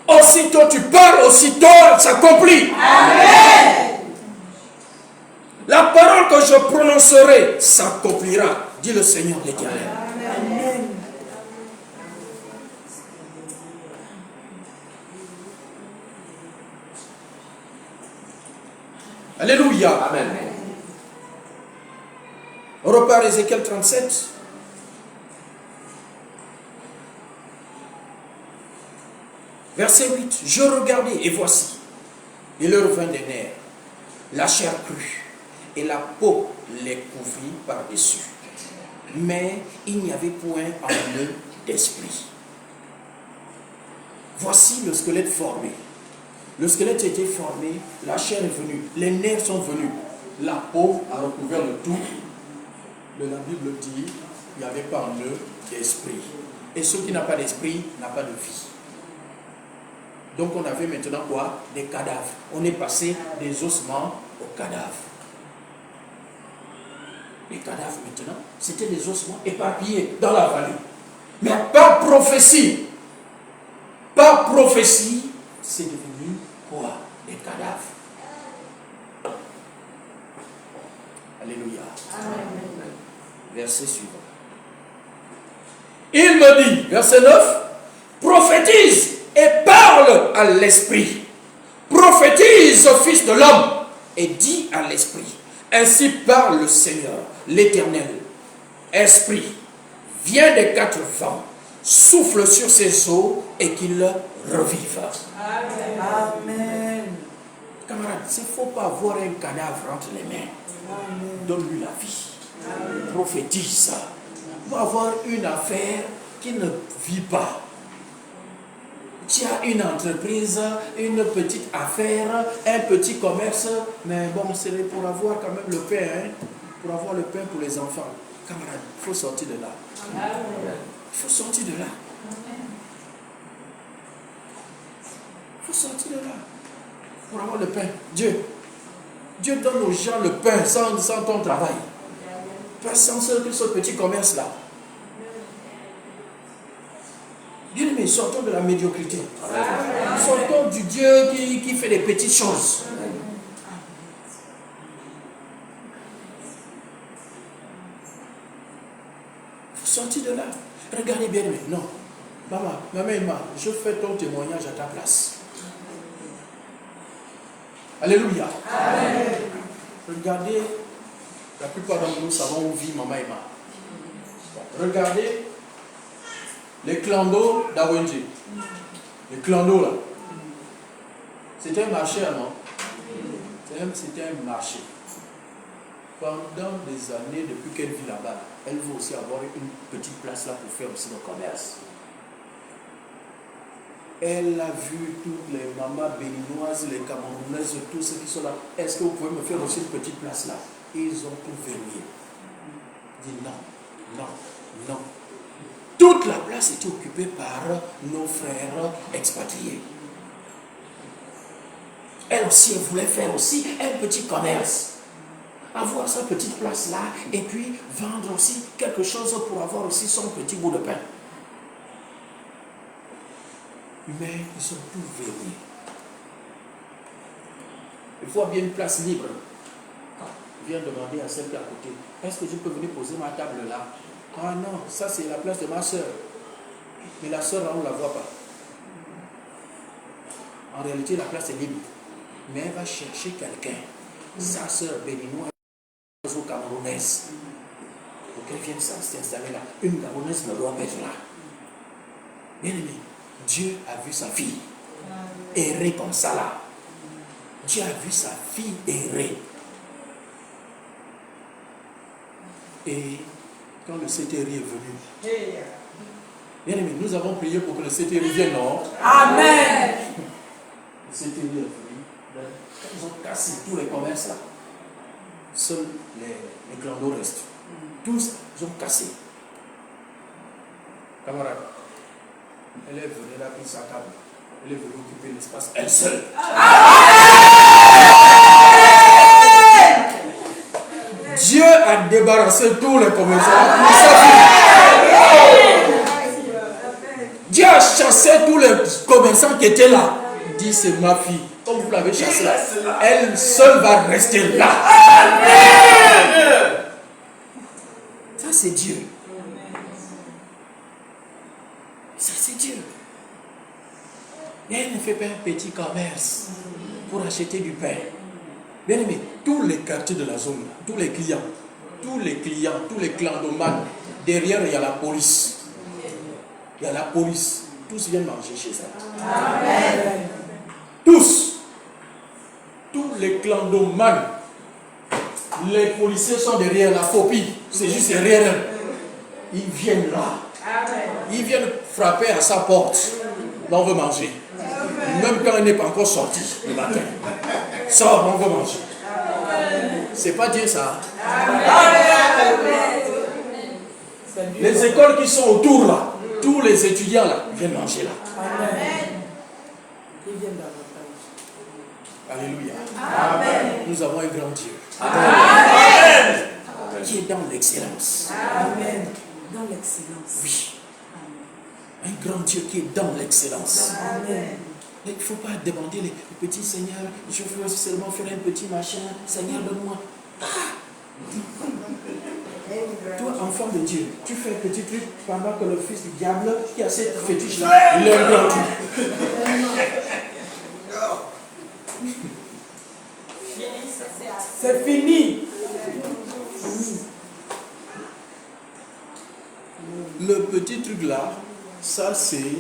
Aussitôt tu parles, aussitôt elle s'accomplit. Amen. La parole que je prononcerai s'accomplira, dit le Seigneur l'Éternel. Amen. Alléluia. Amen. On repart à Ézéchiel 37. Verset 8. Je regardais et voici, il leur vint des nerfs, la chair crue et la peau les couvrit par-dessus. Mais il n'y avait point en eux d'esprit. Voici le squelette formé. Le squelette était formé, la chair est venue, les nerfs sont venus, la peau a recouvert le tout. La Bible dit, il n'y avait pas en eux d'esprit. Et ceux qui n'ont pas d'esprit n'ont pas de vie. Donc on avait maintenant quoi? Des cadavres. On est passé des ossements aux cadavres. Les cadavres maintenant, c'était des ossements éparpillés dans la vallée. Mais par prophétie, c'est devenu quoi? Des cadavres. Alléluia. Amen. Verset suivant. Il me dit, verset 9, prophétise et parle à l'esprit. Prophétise au Fils de l'homme et dis à l'esprit. Ainsi parle le Seigneur, l'Éternel. Esprit, viens des quatre vents, souffle sur ses eaux et qu'il revive. Amen. Camarade, il ne faut pas avoir un cadavre entre les mains. Donne-lui la vie. Amen. Prophétise. Il faut avoir une affaire qui ne vit pas. Tu as une entreprise, une petite affaire, un petit commerce, mais bon, c'est pour avoir quand même le pain, hein, pour avoir le pain pour les enfants. Camarade, il faut sortir de là. Amen. Il faut sortir de là. Il faut sortir de là. Pour avoir le pain. Dieu donne aux gens le pain sans ton travail. Pas sans ce petit commerce-là. Bien aimé, sortons de la médiocrité. Sortons du Dieu qui fait des petites choses. Il faut sortir de là. Regardez bien aimé. Non. Maman, je fais ton témoignage à ta place. Alléluia. Amen. Regardez, la plupart d'entre nous savons où vit Maman Emma. Regardez les clandos d'Awenji. Les clandos là. C'était un marché avant. C'était un marché. Pendant des années, depuis qu'elle vit là-bas, elle veut aussi avoir une petite place là pour faire aussi le commerce. Elle a vu toutes les mamans béninoises, les camerounaises, tous ceux qui sont là. Est-ce que vous pouvez me faire aussi une petite place là? Ils ont tout verrouillé. Dit non. Toute la place était occupée par nos frères expatriés. Elle aussi, elle voulait faire aussi un petit commerce. Avoir sa petite place là et puis vendre aussi quelque chose pour avoir aussi son petit bout de pain. Mais ils sont tous verrouillés. Il faut bien une place libre. Je viens demander à celle qui est à côté, est-ce que je peux venir poser ma table là? Ah non, ça c'est la place de ma soeur. Mais la soeur là, on ne la voit pas. En réalité, la place est libre. Mais elle va chercher quelqu'un, sa soeur béninoise ou camerounaise, pour qu'elle vienne s'installer là. Une camerounaise ne doit pas être là. Bien aimé, Dieu a vu sa fille errer comme ça là. Dieu a vu sa fille errer. Et quand le CTRI est venu, bien aimé, nous avons prié pour que le CTRI vienne, non? Amen. Le CTRI est venu. Ils ont cassé tous les commerces là. Seuls les clandos restent. Tous, ils ont cassé. Camarade, elle est venue là, pris sa table. Elle est venue occuper l'espace, elle seule. Dieu a débarrassé tous les commerçants. Dieu a chassé tous les commerçants qui étaient là. Dit, c'est ma fille. Comme vous l'avez chassée là, elle seule va rester là. Ça, c'est Dieu. Ça, c'est Dieu. Et elle ne fait pas un petit commerce pour acheter du pain. Bien aimé, tous les quartiers de la zone, tous les clients, tous les clandomanes, derrière il y a la police. Il y a la police. Tous viennent manger chez ça. Amen. Tous les clandomanes, les policiers sont derrière la copie. C'est juste derrière eux. Ils viennent là. Ils viennent frapper à sa porte. Là, on veut manger. Même quand elle n'est pas encore sortie le matin. Sors, on veut manger. C'est pas Dieu ça. Les écoles qui sont autour là, tous les étudiants là, viennent manger là. Alléluia. Amen. Nous avons un grand Dieu. Amen. Qui est dans l'excellence. Amen. Dans l'excellence. Oui. Un grand Dieu qui est dans l'excellence. Amen. Il ne faut pas demander les petits seigneurs, je veux seulement faire un petit machin, Seigneur, donne-moi. Ah. Toi, enfant de Dieu, tu fais un petit truc pendant que le fils du diable qui a cette fétiche-là, il est un grand truc. C'est fini. Le petit truc là, ça c'est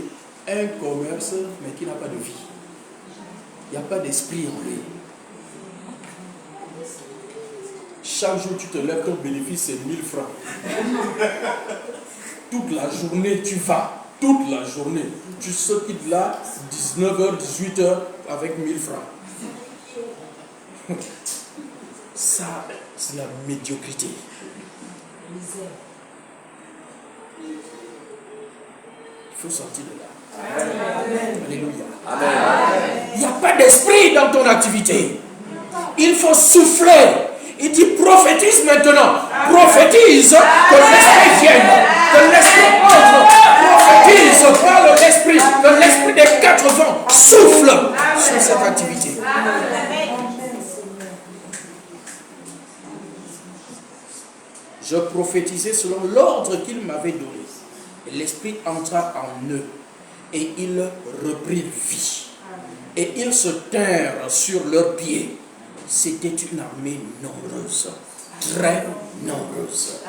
un commerce, mais qui n'a pas de vie. Il n'y a pas d'esprit en lui. Chaque jour tu te lèves, ton bénéfice c'est 1000 francs. Toute la journée tu vas. Toute la journée. Tu se quittes là, 19h, 18h, avec 1000 francs. Ça, c'est la médiocrité. Il faut sortir de là. Amen. Alléluia. Amen. Il n'y a pas d'esprit dans ton activité. Il faut souffler. Il dit prophétise maintenant. Prophétise que l'esprit vienne. Que l'esprit entre. Prophétise par l'esprit. Que l'esprit des 4 vents souffle sur cette activité. Je prophétisais selon l'ordre qu'il m'avait donné. Et l'esprit entra en eux. Et ils reprirent vie. Et ils se tinrent sur leurs pieds. C'était une armée nombreuse. Très nombreuse.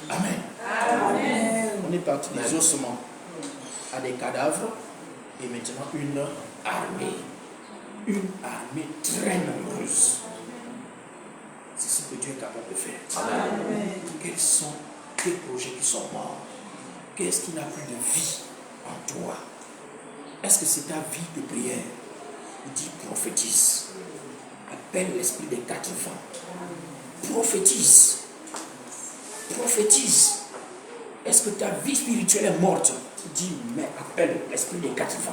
Amen. Amen. On est parti des ossements à des cadavres. Et maintenant une armée. Une armée très nombreuse. C'est ce que Dieu est capable de faire. Amen. Quels sont tes projets qui sont morts? Qu'est-ce qui n'a plus de vie en toi? Est-ce que c'est ta vie de prière? Il dit prophétise. Appelle l'esprit des 4 vents. Prophétise. Prophétise. Est-ce que ta vie spirituelle est morte? Il dit mais appelle l'esprit des 4 vents.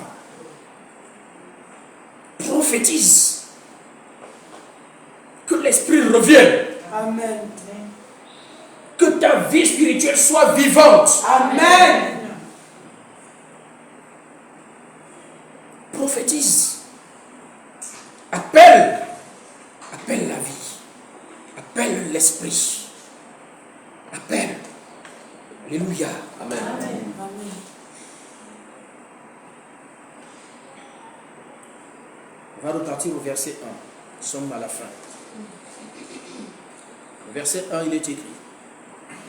Prophétise. Que l'esprit revienne. Amen. Que ta vie spirituelle soit vivante. Amen. Prophétise. Appelle. Appelle la vie. Appelle l'esprit. Appelle. Alléluia. Amen. Amen. On va repartir au verset 1. Nous sommes à la fin. Au verset 1, il est écrit: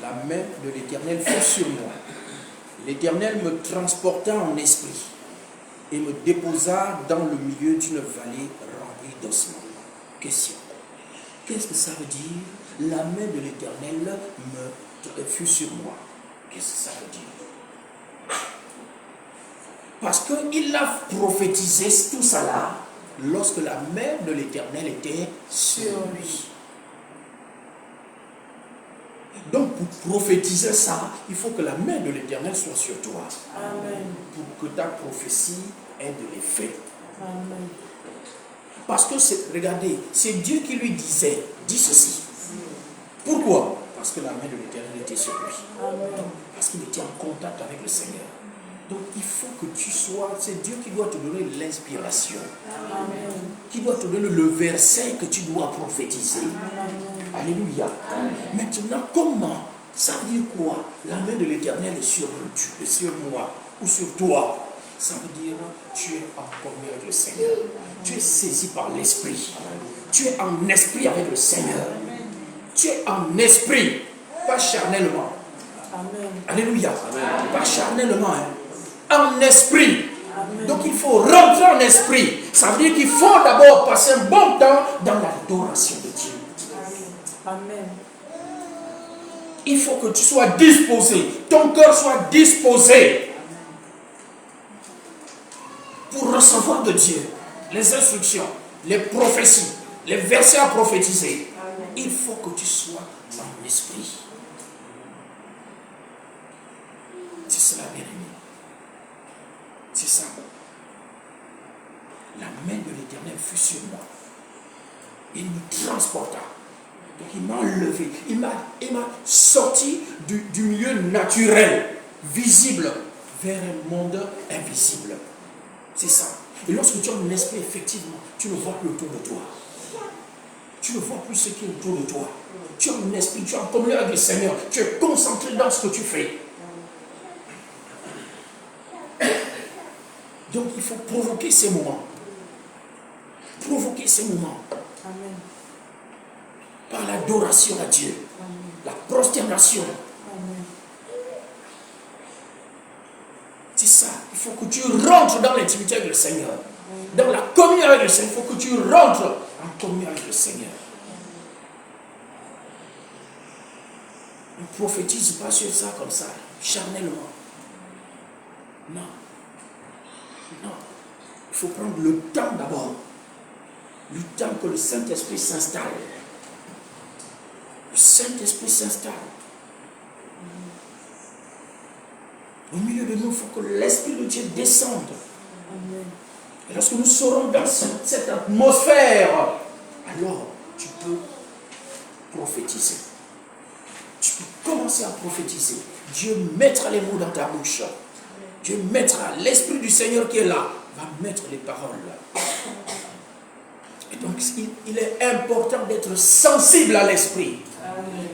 la main de l'Éternel fut sur moi. L'Éternel me transporta en esprit et me déposa dans le milieu d'une vallée remplie d'ossements. Question. Qu'est-ce que ça veut dire? La main de l'Éternel fut sur moi. Qu'est-ce que ça veut dire? Parce qu'il a prophétisé tout ça là lorsque la main de l'Éternel était sur lui. Donc pour prophétiser ça, il faut que la main de l'Éternel soit sur toi. Amen. Pour que ta prophétie ait de l'effet. Amen. Parce que, regardez, c'est Dieu qui lui disait, dis ceci. Pourquoi? Parce que la main de l'Éternel était sur lui. Amen. Parce qu'il était en contact avec le Seigneur. Donc il faut que tu sois, c'est Dieu qui doit te donner l'inspiration. Amen. Qui doit te donner le verset que tu dois prophétiser. Amen. Alléluia. Maintenant, comment? Ça veut dire quoi? La main de l'Éternel est sur moi ou sur toi. Ça veut dire tu es en communion avec le Seigneur. Tu es saisi par l'Esprit. Tu es en esprit avec le Seigneur. Tu es en esprit, pas charnellement. Amen. Alléluia. Amen. Pas charnellement, hein. En esprit. Amen. Donc il faut rentrer en esprit. Ça veut dire qu'il faut d'abord passer un bon temps dans l'adoration de Dieu. Amen. Il faut que tu sois disposé, ton cœur soit disposé pour recevoir de Dieu les instructions, les prophéties, les versets à prophétiser. Amen. Il faut que tu sois en esprit. C'est cela, bien aimé. C'est ça. La main de l'Éternel fut sur moi. Il me transporta. Donc il m'a enlevé. Il m'a sorti du milieu naturel, visible, vers un monde invisible. C'est ça. Et lorsque tu as un esprit, effectivement, tu ne vois plus autour de toi. Tu ne vois plus ce qui est autour de toi. Tu as un esprit, tu es en communion avec le Seigneur. Tu es concentré dans ce que tu fais. Donc il faut provoquer ces moments. Provoquer ces moments. Amen. Par l'adoration à Dieu. Amen. La prosternation. Amen. C'est ça. Il faut que tu rentres dans l'intimité avec le Seigneur. Dans la communion avec le Seigneur. Il faut que tu rentres en communion avec le Seigneur. Ne prophétise pas sur ça comme ça, charnellement. Non. Non. Il faut prendre le temps d'abord. Le temps que le Saint-Esprit s'installe. Le Saint-Esprit s'installe. Au milieu de nous, il faut que l'Esprit de Dieu descende. Amen. Et lorsque nous serons dans cette atmosphère, alors tu peux prophétiser. Tu peux commencer à prophétiser. Dieu mettra les mots dans ta bouche. Dieu mettra, l'Esprit du Seigneur qui est là, va mettre les paroles. Et donc, il est important d'être sensible à l'Esprit.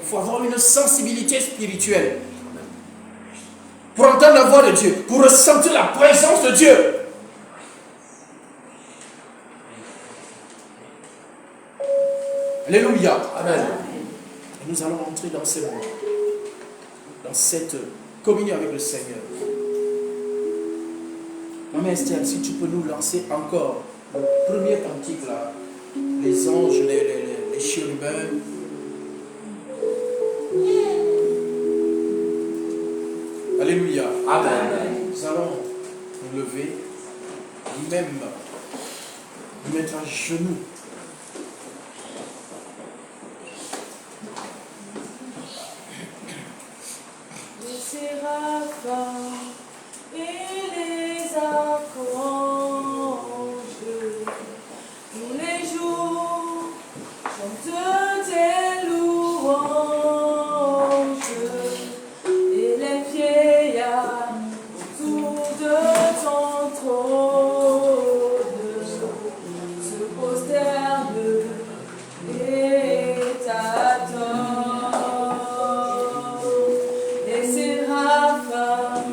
Il faut avoir une sensibilité spirituelle. Pour entendre la voix de Dieu, pour ressentir la présence de Dieu. Alléluia. Amen. Et nous allons entrer dans ce moment, dans cette communion avec le Seigneur. Maman Estelle, si tu peux nous lancer encore le premier cantique là, les anges, les chérubins. Alléluia. Amen. Nous allons nous lever, nous-mêmes, nous mettre à genoux. Les séraphins et les archanges, tous les jours, chantent tes louanges, et les vieillards autour de ton trône se prosternent et t'attendent. Les séraphins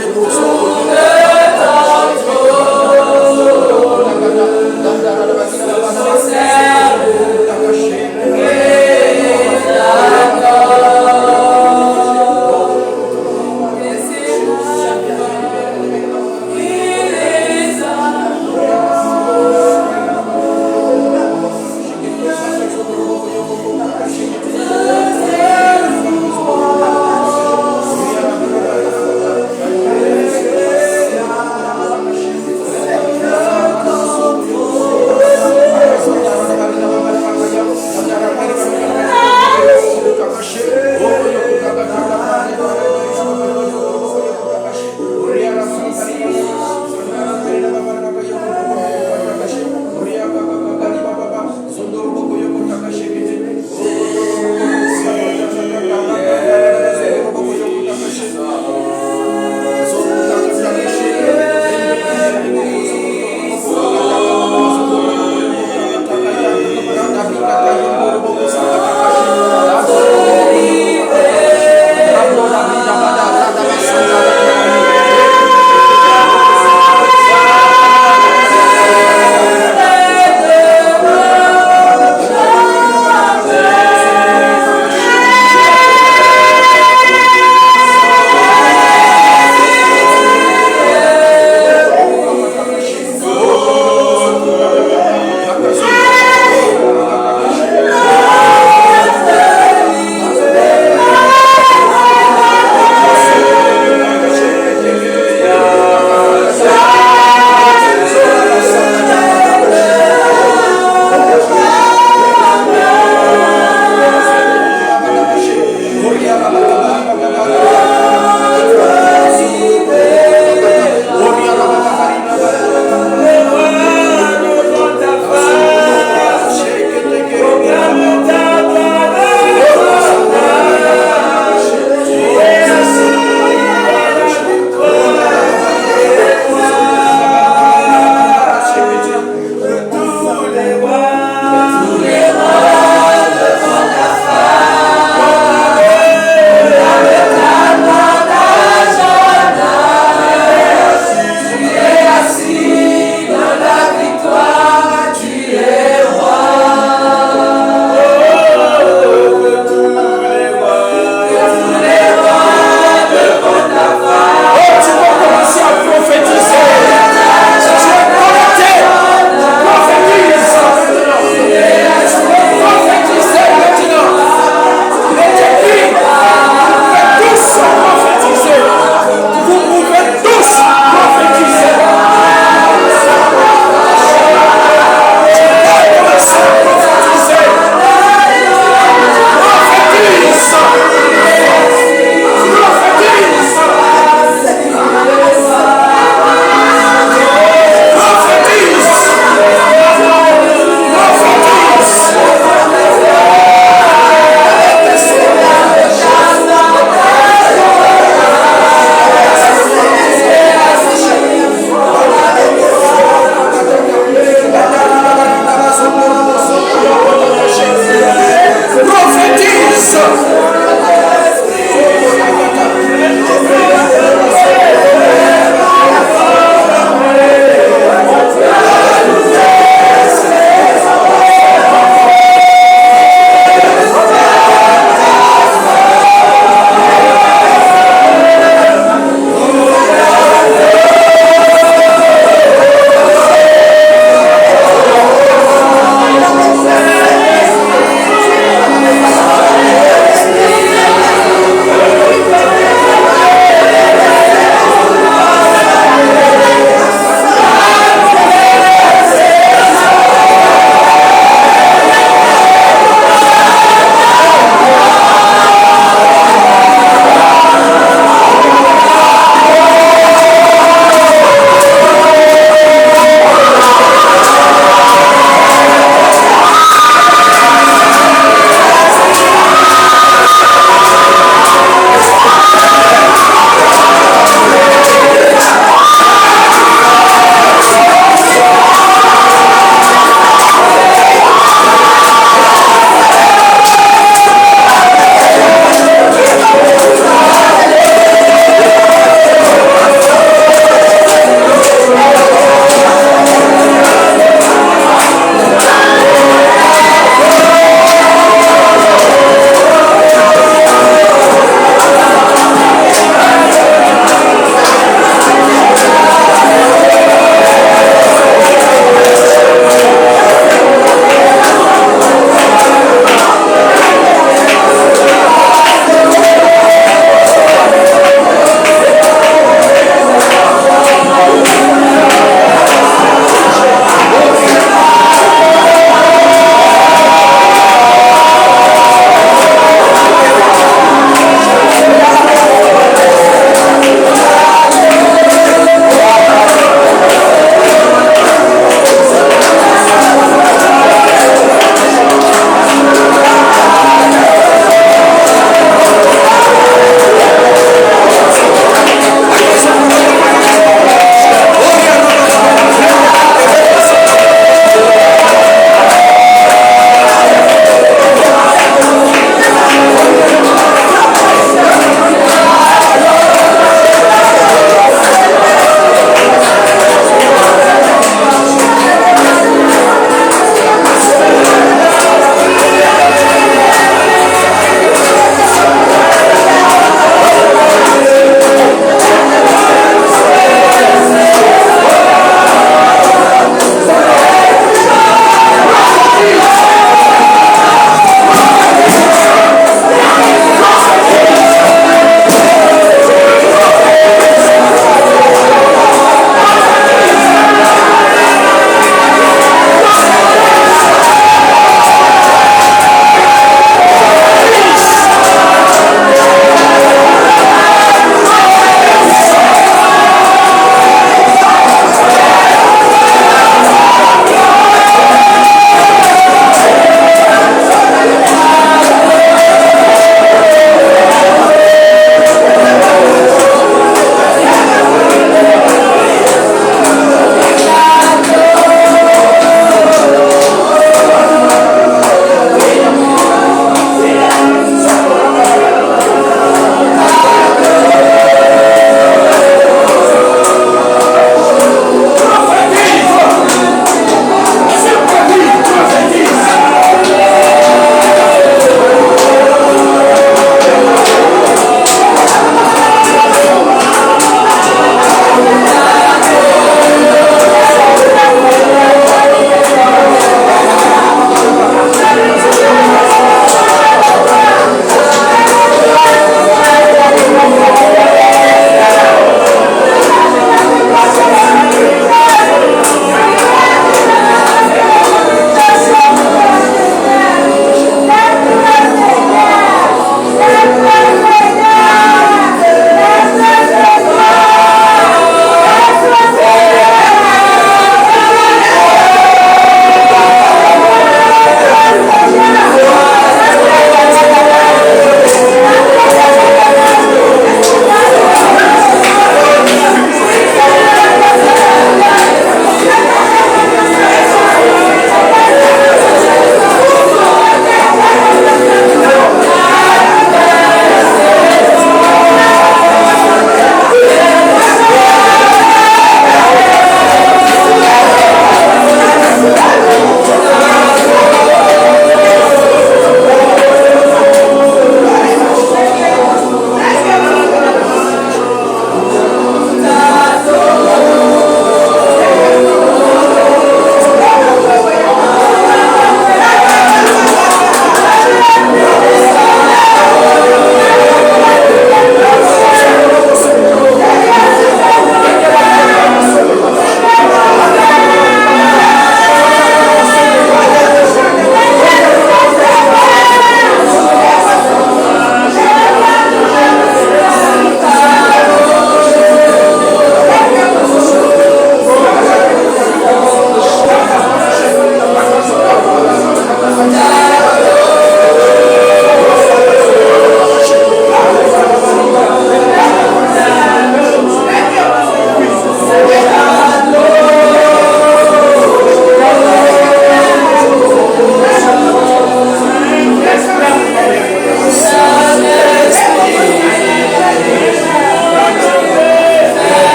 Lebroso,